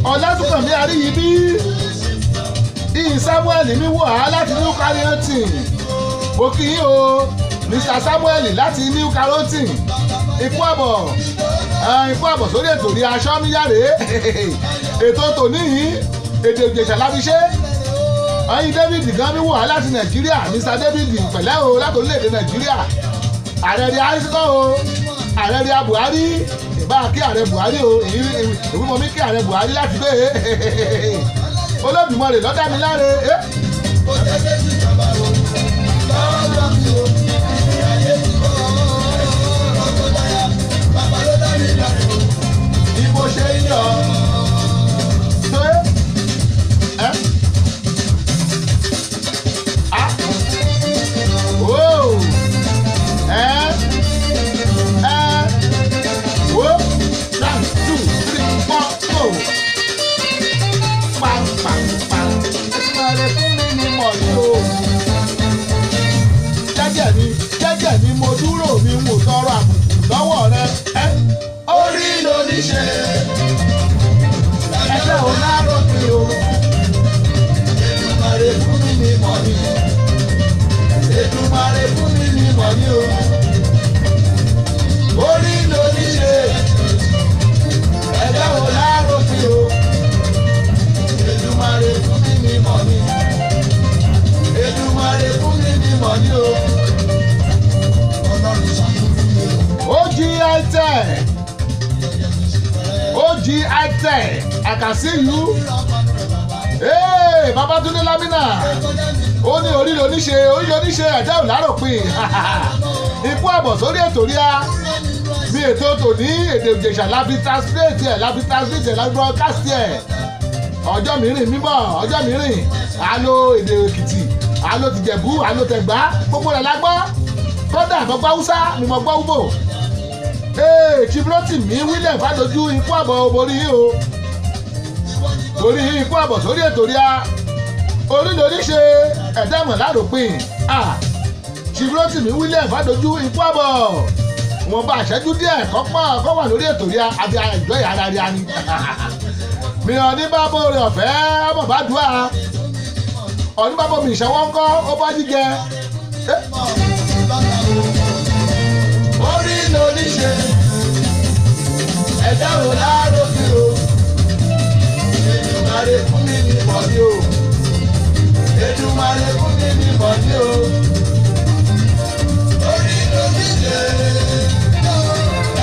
Ọlásùnkànmí Aríyí bí Samuel mi wọ̀ á láti New Carrollton mo kí yín o Mr Samuel láti New Carrollton ikú àbọ̀ sórí ètò rí aṣọ níyàrá ètò tòní yìí èdè Òjèṣà láfi ṣe ọyìn David gan mi wọ̀ á láti Nàìjíríà Mr David pẹ̀lẹ́ o láti orílẹ̀-èdè Nàìjíríà ààrẹ rí àìsíkọ́ o ààrẹ rí Buhari ìbá kí ààrẹ Buhari o èmi mọ̀ mí kí ààrẹ Buhari láti gbé Olódùmarè ló dá mi láre. Ibo ṣe ń yọ. G Tech, I can see you. Hey, Babatunde Lamina. Ó ní orí oníṣe ẹ̀dá ò láròpin. Ikú àbọ̀ sórí ètò rí a. Mi ètò tòní èdè Ìjẹ̀ṣà láfi translate ẹ̀ láfi broadcast ẹ̀. Ọjọ́ mìíràn mímọ́, ọjọ́ mìíràn. A lo èdè Èkìtì, a lo tìjẹ̀bú, a lo tẹ̀gbá. Gbogbo rẹ̀ la gbọ́. Kódà mo gbọ́ Hausa ni mo gbọ́ Ugbo. Chibroti mi William Fadoju ikú àbọ̀ borí yìí o. Borí yìí ikú àbọ̀ sórí ètò rí a. Oríṣiríṣi ẹ̀dẹ́mọ̀ láròpin. Chibroti mi William Fadoju ikú àbọ̀. Wọ́n bá àṣẹ́jú díẹ̀ kọ́ wà lórí ètò rí a àbí àìjọ ìyára rí a ni. Mi ò ní bá bó rẹ̀ ọ̀fẹ́ ọmọ bá dùn á. Ọ̀ní bá bó mi ìṣẹ́wọ́ ńkọ́ ó bá jíjẹ. Orí lóníṣe ẹ̀dá ò láròpin o. Èdùmàrè fún mi ní bọ̀dí o. Èdùmàrè fún mi ní bọ̀dí o. Orí lóníṣe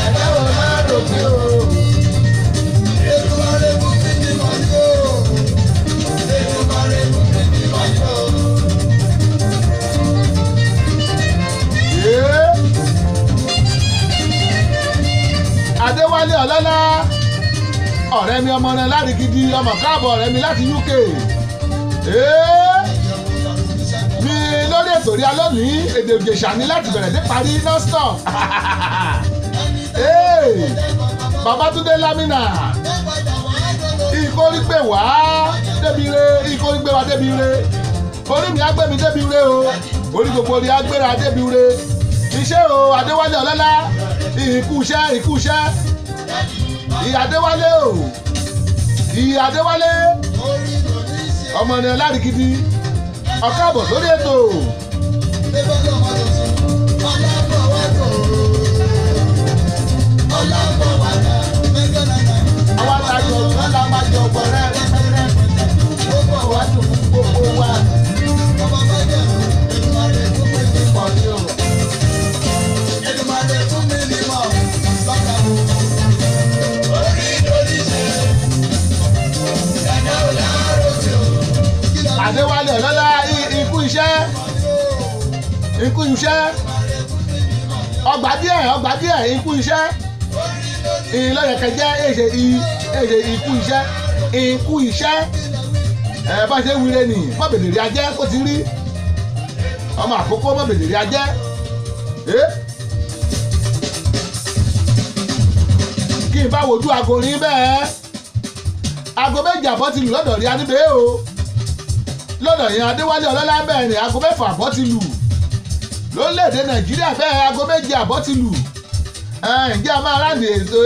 ẹ̀dá ò láròpin o. Èdùmàrè fún mi ní bọ̀dí o. Èdùmàrè fún mi ní bọ̀dí o. Adéwálé Ọlọ́lá ọ̀rẹ́ mi ọmọ rẹ̀ láti gidi ọmọ káàbọ̀ ọ̀rẹ́ mi láti UK. Mi lórí ètò rí alónìí èdè Ìjẹ̀ṣà ní láti bẹ̀rẹ̀ dé parí non-stop. Babatunde Lamina ìkórìgbè wá débire ìkórìgbè wá débire orí mi agbẹ́mi débire o orí gbogbo rí agbéra débire iṣẹ́ o Adéwálé Ọlọ́lá ìkúṣẹ́ ìyá Adéwálé o ìyá Adéwálé ọmọ ní Ọlárìkìdí ọ̀káàbọ̀ sórí ètò. Àwọn àtàjọ ọ̀la máa jọ ọ̀pọ̀rẹ́ ó bọ̀ wá dùn fún gbogbo wa. Adéwálé Ọlọ́lá ikú iṣẹ́ ọgbà díẹ̀ ikú iṣẹ́ ìlọ́yẹ̀kẹ̀jẹ́ èṣe ikú iṣẹ́ bá ṣe wíre nì mọ́bèlèrè ajẹ́ kó ti rí ọmọ àkókò mọ́bèlèrè ajẹ́ kí n bá wojú aago rí bẹ́ẹ̀ aago méjì àbọ̀ ti lù lọ́dọ̀ rí aníbẹ̀ o lọ́dọ̀ yẹn Adéwálé Ọlọ́lá bẹ́ẹ̀ ni aago mẹ́fà àbọ̀ ti lù lórílẹ̀‐èdè Nàìjíríà bẹ́ẹ̀ aago méjì àbọ̀ ti lù ǹjẹ́ a máa ráàdì ètò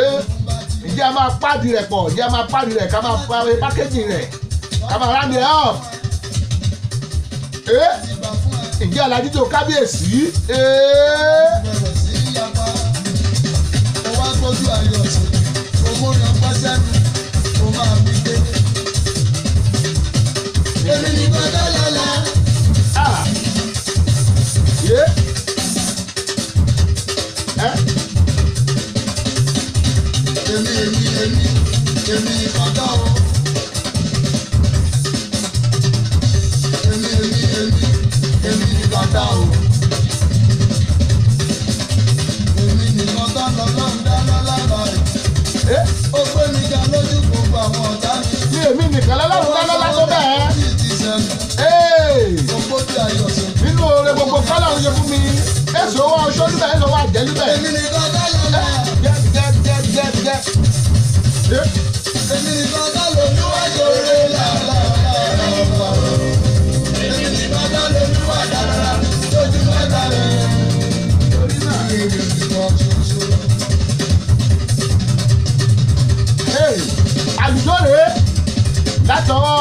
ǹjẹ́ a máa pàdì rẹ̀ pọ̀ ǹjẹ́ a máa pàdì rẹ̀ ká máa pa pákéjì rẹ̀ ká máa ráàdì ẹ̀ ọ̀ ǹjẹ́ alájíjó kábíyèsí Èmi ni bọ́dọ̀ lọ́la. Èmi ni bọ́dọ̀ o. Èmi ni bọ́dọ̀ o. Èmi ni bọ́dọ̀ lọ́lọ́run dá lọ́la rẹ̀. Ó gbé mi ga lójú gbogbo àwọn ọ̀tá mi. Ní èmi nìkan lọ́lọ́run dá lọ́la tó bẹ́ẹ̀. Nínú oore gbogbo kọ́lá ń ṣe fún mi èso owó ọṣọ́ níbẹ̀ èso owó àjẹ́ níbẹ̀. Èmi ni bọ́dọ̀ lọ́la. Jẹ́. Èmi ni bọ́dọ̀ lójúwà jòrè làlá. Èmi ni bọ́dọ̀ lójúwà dára lójúwà dára. Torí náà èmi ni wọ́n ṣoṣo. Àlùjọ rèé látọwọ́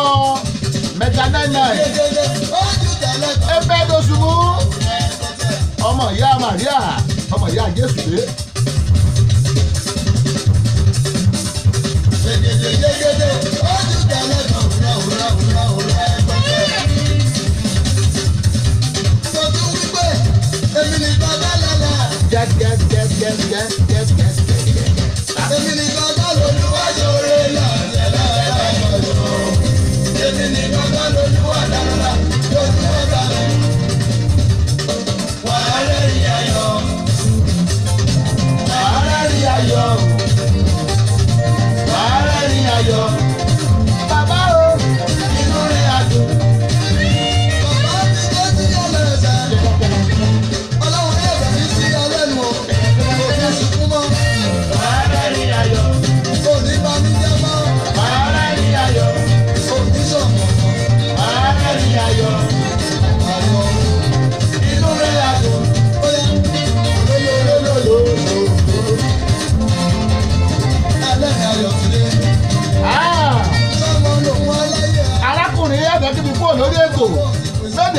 Mega 99 ẹgbẹ́ dosùnmù ọmọ ìyá Maria ọmọ ìyá Jésù rèé. Èmi ni bọ́dọ̀ lójúwà jòrè.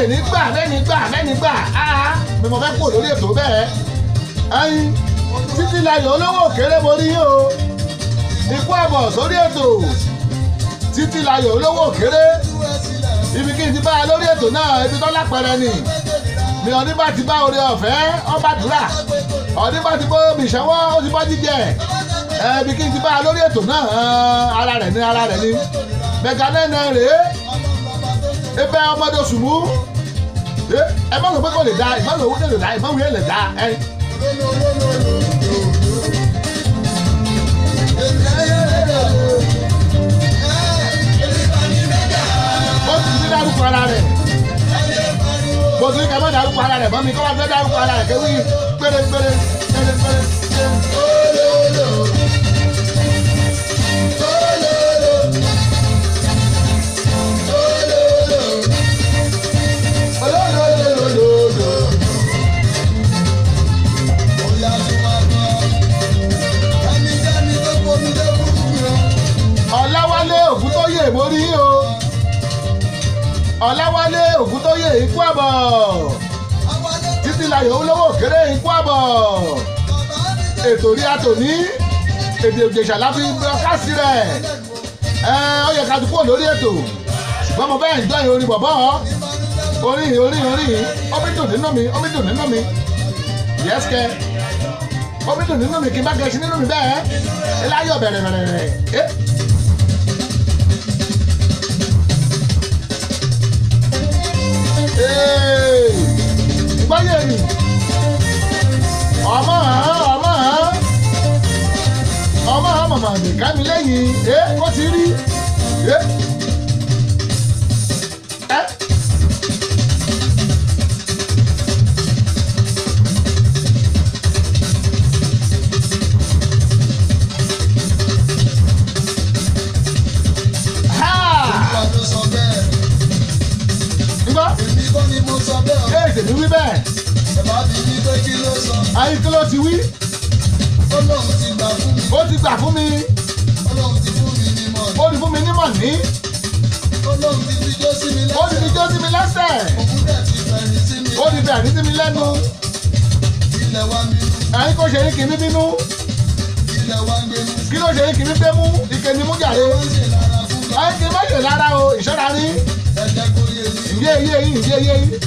tèmi gbà mẹ́ni gbà mi mo fẹ́ kó lórí ètò bẹ́ẹ̀ ẹyin títí láyọ̀ olówó òkèrè mo rí yín o ikú àbọ̀ sórí ètò títí láyọ̀ olówó òkèrè ibi kí n ti bá a lórí ètò náà ibi tó lápẹẹrẹ ni mi ọdún bá ti bá oore ọ̀fẹ́ ọba dùrà ọdún bá ti bó omi ìṣẹ́wọ́ ó ti bọ́ jíjẹ ibi kí n ti bá a lórí ètò náà ara rẹ̀ ni mẹga nẹ́ẹ̀nẹ́ rèé ebe ọmọdé oṣù mú ẹ má sọ pé kò lè da ìmọ̀ lòun lè da ìmọ̀ wíyẹn lè da ẹ. ó ti ní dárúkọ ara rẹ̀ mo ti ní kẹ́ mọ́ dárúkọ ara rẹ̀ mọ́ mi kọ́ wá fẹ́ dárúkọ ara rẹ̀ kéwì gbére. Ọláwálé Ògúntóyè mo rí o Ọláwálé Ògúntóyè ikú àbọ̀ títí láyọ̀ olówó òkèrè ikú àbọ̀ ètò rí àtòní èdè Ìjẹ̀ṣà láti bọ́kásì rẹ̀ ó yẹ ká ti kúrò lórí ètò ṣùgbọ́n mo bẹ́ẹ̀ ń jọ ìròyìn bọ̀bọ̀ orí omi dùn nínú mi yẹ́sìkẹ́ omi dùn nínú mi kí n bá gẹ̀ẹ́sì nínú mi bẹ́ẹ̀ ẹ láyọ̀ bẹ̀rẹ̀. Gbọ́yé ni ọmọ màmá nìka mi lẹ́yìn kó ti rí tèmi wí bẹ́ẹ̀. Bàbá mi ní pé kí ló sọ. Ayé kí ló ti wí? Ọlọ́run ti gbà fún mi. Ó ti gbà fún mi. Ọlọ́run ti fún mi ní mọ̀. Ó ti fún mi ní mọ̀ ní. Ọlọ́run ti fi jó sí mi lẹ́sẹ̀. Ó ti fi jó sí mi lẹ́sẹ̀. Òun dẹ̀ ti bẹ̀rẹ̀ sí mi. Ó ti bẹ̀rẹ̀ sí mi lẹ́nu. Ilẹ̀ wa ń bínú. Ẹ̀yin kò ṣe ní kìíní bínú. Ilẹ̀ wa ń gbénú. Kí ló ṣe ní kìíní gbé mú? Ike ni mú jàre. Wọ́n ń ṣe lára fún mi. Ẹ̀yin kì í má ṣe lára o, ìṣọ́ra ní. Ẹ̀jẹ̀ kò yé mi. Ìyé yìí.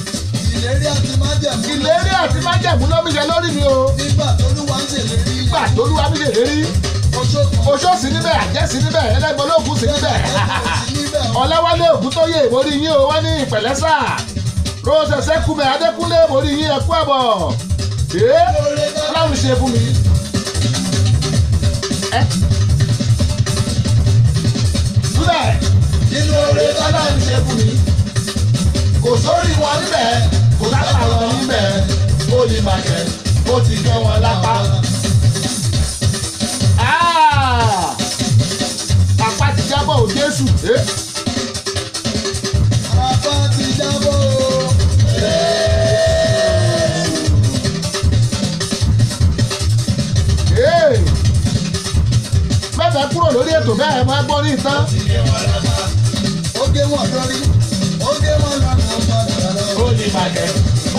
Ìlérí àti májẹ̀mú. Ìlérí àti májẹ̀mú ló mi ṣe lórí mi o. Nígbà t'Olúwa ń ṣèlérí. Nígbà t'Olúwa mi ṣèlérí. Oṣó sí níbẹ̀, àjẹ́ sí níbẹ̀, ẹlẹ́gbọ́n olóògùn sí níbẹ̀. Ọláwálé Ògúntóyè mo rí yín o, wọ́n ní ìpẹ̀lẹ́ sà. Rose Ṣẹ́kúmẹ̀ Adékúnlé mo rí yín ẹ̀kú àbọ̀. Ọlọ́run ṣe fún mi. Súbẹ̀ nínú oore tọ́lọ́run ṣe fún mi. Kò sórí wọn níbẹ̀, kò sábà wọn níbẹ̀. Ó ní màkẹ́, ó ti gé wọn lápá. Apá ti jábọ̀ ò Jésù. Apá ti jábọ̀ o. Mẹ́fẹ̀ẹ́ kúrò lórí ètò bẹ́ẹ̀ máa gbọ́ ní ìtàn. Ó gé wọn lórí, ó gé wọn lọ́nà ọmọ rẹ̀. Ó ní màkẹ́,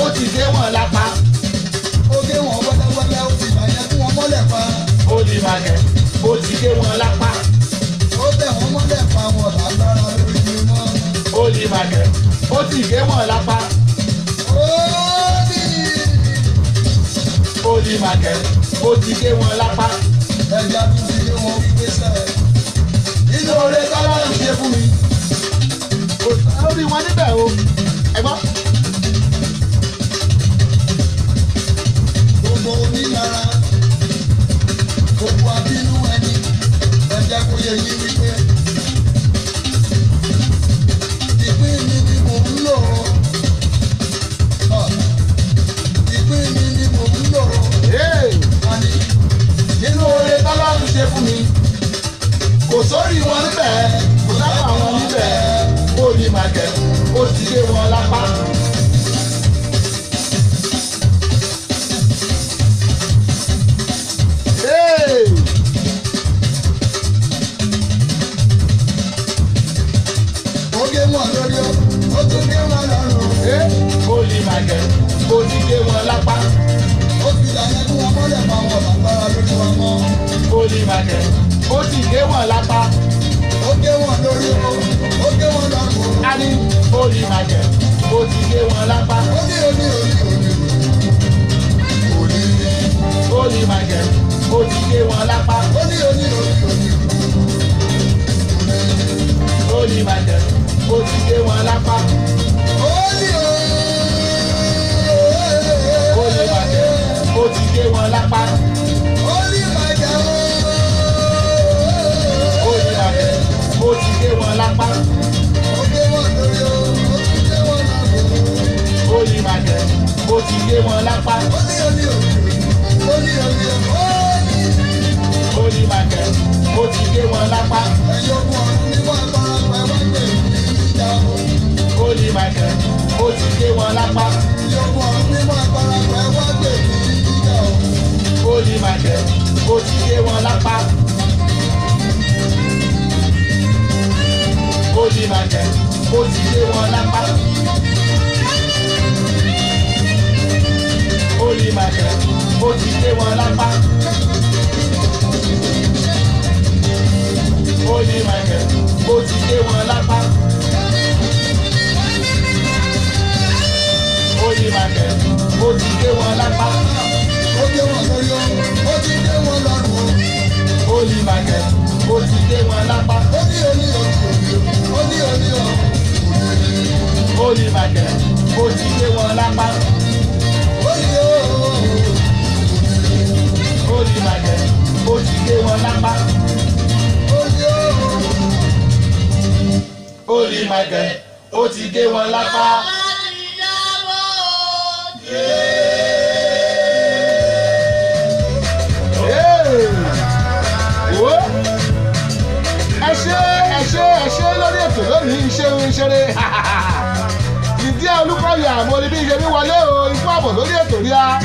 ó ti gé wọn lápá. Ó gé wọn wẹ́lẹ́wẹ́lẹ́, ó ti bàjẹ́ fún wọn mọ́lẹ̀ pa. Ó ní màkẹ́, ó ti gé wọn lápá. Ó tẹ̀ wọ́n mọ́lẹ̀ pa wọn lágbára lórí mi mọ́. Ó ní màkẹ́, ó ti gé wọn lápá. Ó ní màkẹ́, ó ti gé wọn lápá. Ẹja tún fi yé wọn wípé sẹ́. Nínú oore tọ́lọ́run ṣe fún mi. Kò lórí wọn níbẹ̀ o. Ẹ gbọ́. Gbogbo onílára, gbogbo abínú ẹni, ẹja kò yẹ yín wípé. Ìpín mi ni mò ń lò ó. Ìpín mi ni mò ń lò ó. Àní Nínú oore tọ́lọ́run ṣe fún mi. Kò sórí wọn níbẹ̀, kò sábà wọn níbẹ̀. Ó ní màkẹ́, ó ti gé wọn lápá. ó gé wọn lórí ó tún gé wọn lọ́rùn. máa jẹ ó ti gé wọn lápá. Ó fi ìdáyẹ kí wọ́n mọ́lẹ̀ máa wọ̀ lágbára lórí wọn mọ́. Ó ní máa jẹ ó ti gé wọn lápá. Ó gé wọn lórí o, ó gé wọn lọ́rùn o. A ní ó ní máa jẹ ó ti gé wọn lápá. Ó ní òní. Ó ní máa jẹ ó ti gé wọn lápá. Ó ní òní. Ó ní máa jẹ ó ti gé wọn lápá. Ó ní Ó ní máa jẹ ó ti gé wọn lápá. Ó ní màjà o. Ó ní máa jẹ ó ti gé wọn lápá. Ó gé wọn lórí o, ó ti gé wọn lọ́rùn o. Ó ní máa jẹ ó ti gé wọn lápá. Ó ní òní. Ó ní máa jẹ ó ti gé wọn lápá. Ẹ̀yin ogun ọ̀run níwọ̀n agbára pẹ̀ wá gbé ìjà o. Ó ní máa jẹ ó ti gé wọn lápá. Ẹ̀yin ogun ọ̀run níwọ̀n agbára pẹ̀ wá gbé ìjà o. Ó ní máa jẹ ó ti gé wọn lápá. Ó ní máa jẹ ó ti gé wọn lápá. Ó ní máa jẹ ó ti gé wọn lápá. Ó ní máa jẹ ó ti gé wọn lápá. Ó ní máa jẹ ó ti gé wọn lápá. Ó gé wọn lórí o, ó ti gé wọn lọ́rùn o. Ó ní máa jẹ ó ti gé wọn lápá. Ó ní òní. Ó ní máa jẹ ó ti gé wọn lápá. Ó ní Ó ní máa jẹ ó ti gé wọn lápá. Ó ní máa jẹ ó ti gé wọn lápá. Ẹ ṣé lórí ètò lónìí ìṣeré ìdí Olúkọ̀yà mo ní bí ṣe mi wọlé o ikú àbọ̀ lórí ètò rí a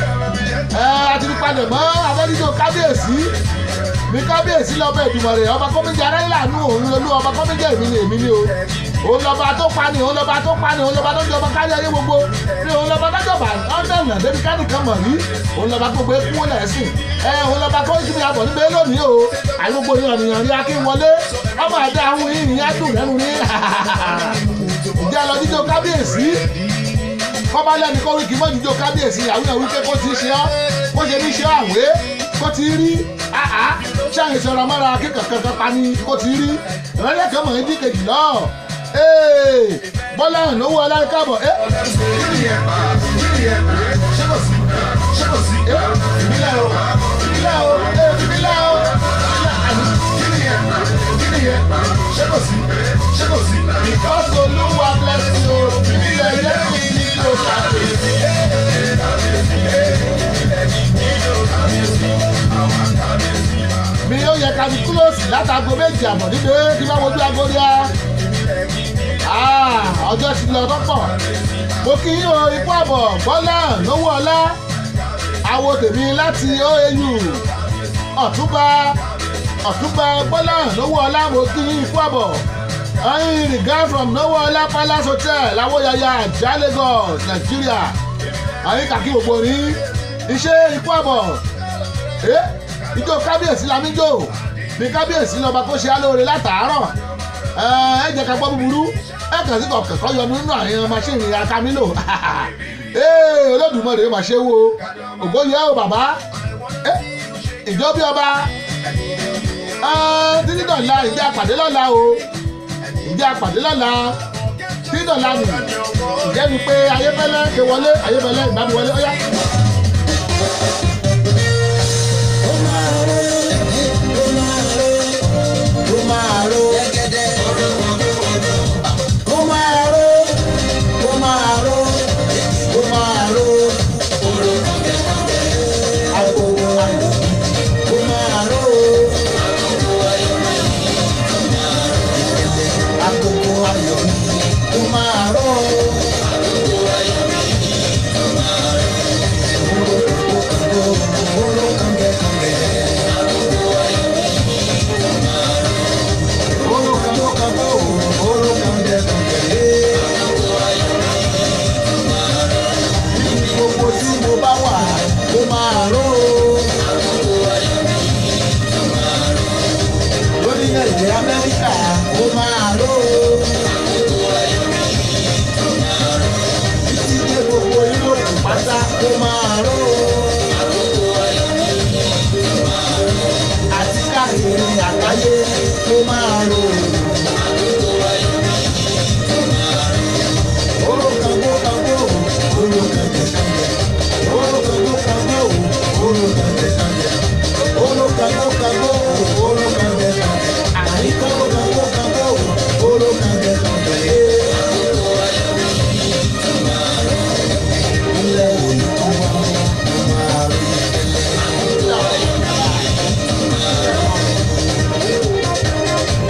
àti padà mọ́ abẹ́díjọ kábíyèsí ní kábíyèsí lọ́bẹ̀ ìdùmọ̀ rẹ̀ ọba kọ́míjà aráìlànú òun lolú ọba kọ́míjà èmi ni o òun lọ́ba tó pani òun lọ́ba tó jọba kárí ayé gbogbo ní òun lọ́ba dájọba ọ̀nàmọ̀ débi ká nìkan mọ̀ rí òun lọ́ba gbogbo ekú lẹ́sìn òun lọ́ba kọ́ ìdíbi àbọ̀ níbẹ̀ lónìí o àìgbogbo ìyànnìyàn rí akínwọlé ọmọ àdá àwọn ìyìn adùn lẹ́nu ní ìjà lọ jíjó kábíyèsí kọ́ba lẹ́nu kọ́ wíkì mọ́ jíjó kábíyèsí àwọn wíkẹ́ kó ti ṣe ọ́ kó ṣe ní ṣe àwé kó ti rí ṣáà ìṣọ̀rọ̀ mọ́ra kíkàkàkà pani kó ti rí ìrẹ́lẹ̀ kan mọ̀ ní díkejì náà Bọ́lá ìnáwó aláìkábọ̀ because Olúwa bless you ìbílẹ̀ jẹ́ kí ní ló ṣàkóso. Mi yóò yẹ ká fi kúlòsì látago méjì àbọ̀ níbi kí bá wojú aago rí a. Ọjọ́ ti lọ tọ́pọ̀ mo kí yín o ikú àbọ̀ Bọ́lá lówó ọlá àwo tèmi láti OAU ọ̀túnba Bọ́lá lówó ọlá mo kí yín ikú àbọ̀ ẹ̀yin regard from lówó ọlá Palace Hotel Awóyaya Ajah Lagos Nigeria ẹ̀yin kàkí gbogbo ní iṣẹ́ ikú àbọ̀ ijó kábíyèsí lamíjó ní kábíyèsí lọ́ba kó ṣe alóore látàárọ̀ ẹ jẹ́ ká gbọ́ búburú ẹ kàn sí kọ̀ọ̀kọ̀ yọ nínú àwọn maṣíìnì akamílò Olódùmarè mà ṣe wo ògbóyè o bàbá ìjọ bí ọba títí dọ̀la ìdí àpàdé lọ́la o ìdí àpàdé lọ́la títí dọ̀la nì ìjẹ́ mi pé ayébẹ́lẹ́ ké wọlé ayébẹ́lẹ́ ìbámu wọlé ọ̀yá. máa ró lórílẹ̀-èdè Amẹ́ríkà kó máa ró títí dé gbogbo Yúróòpù pátá kó máa ró.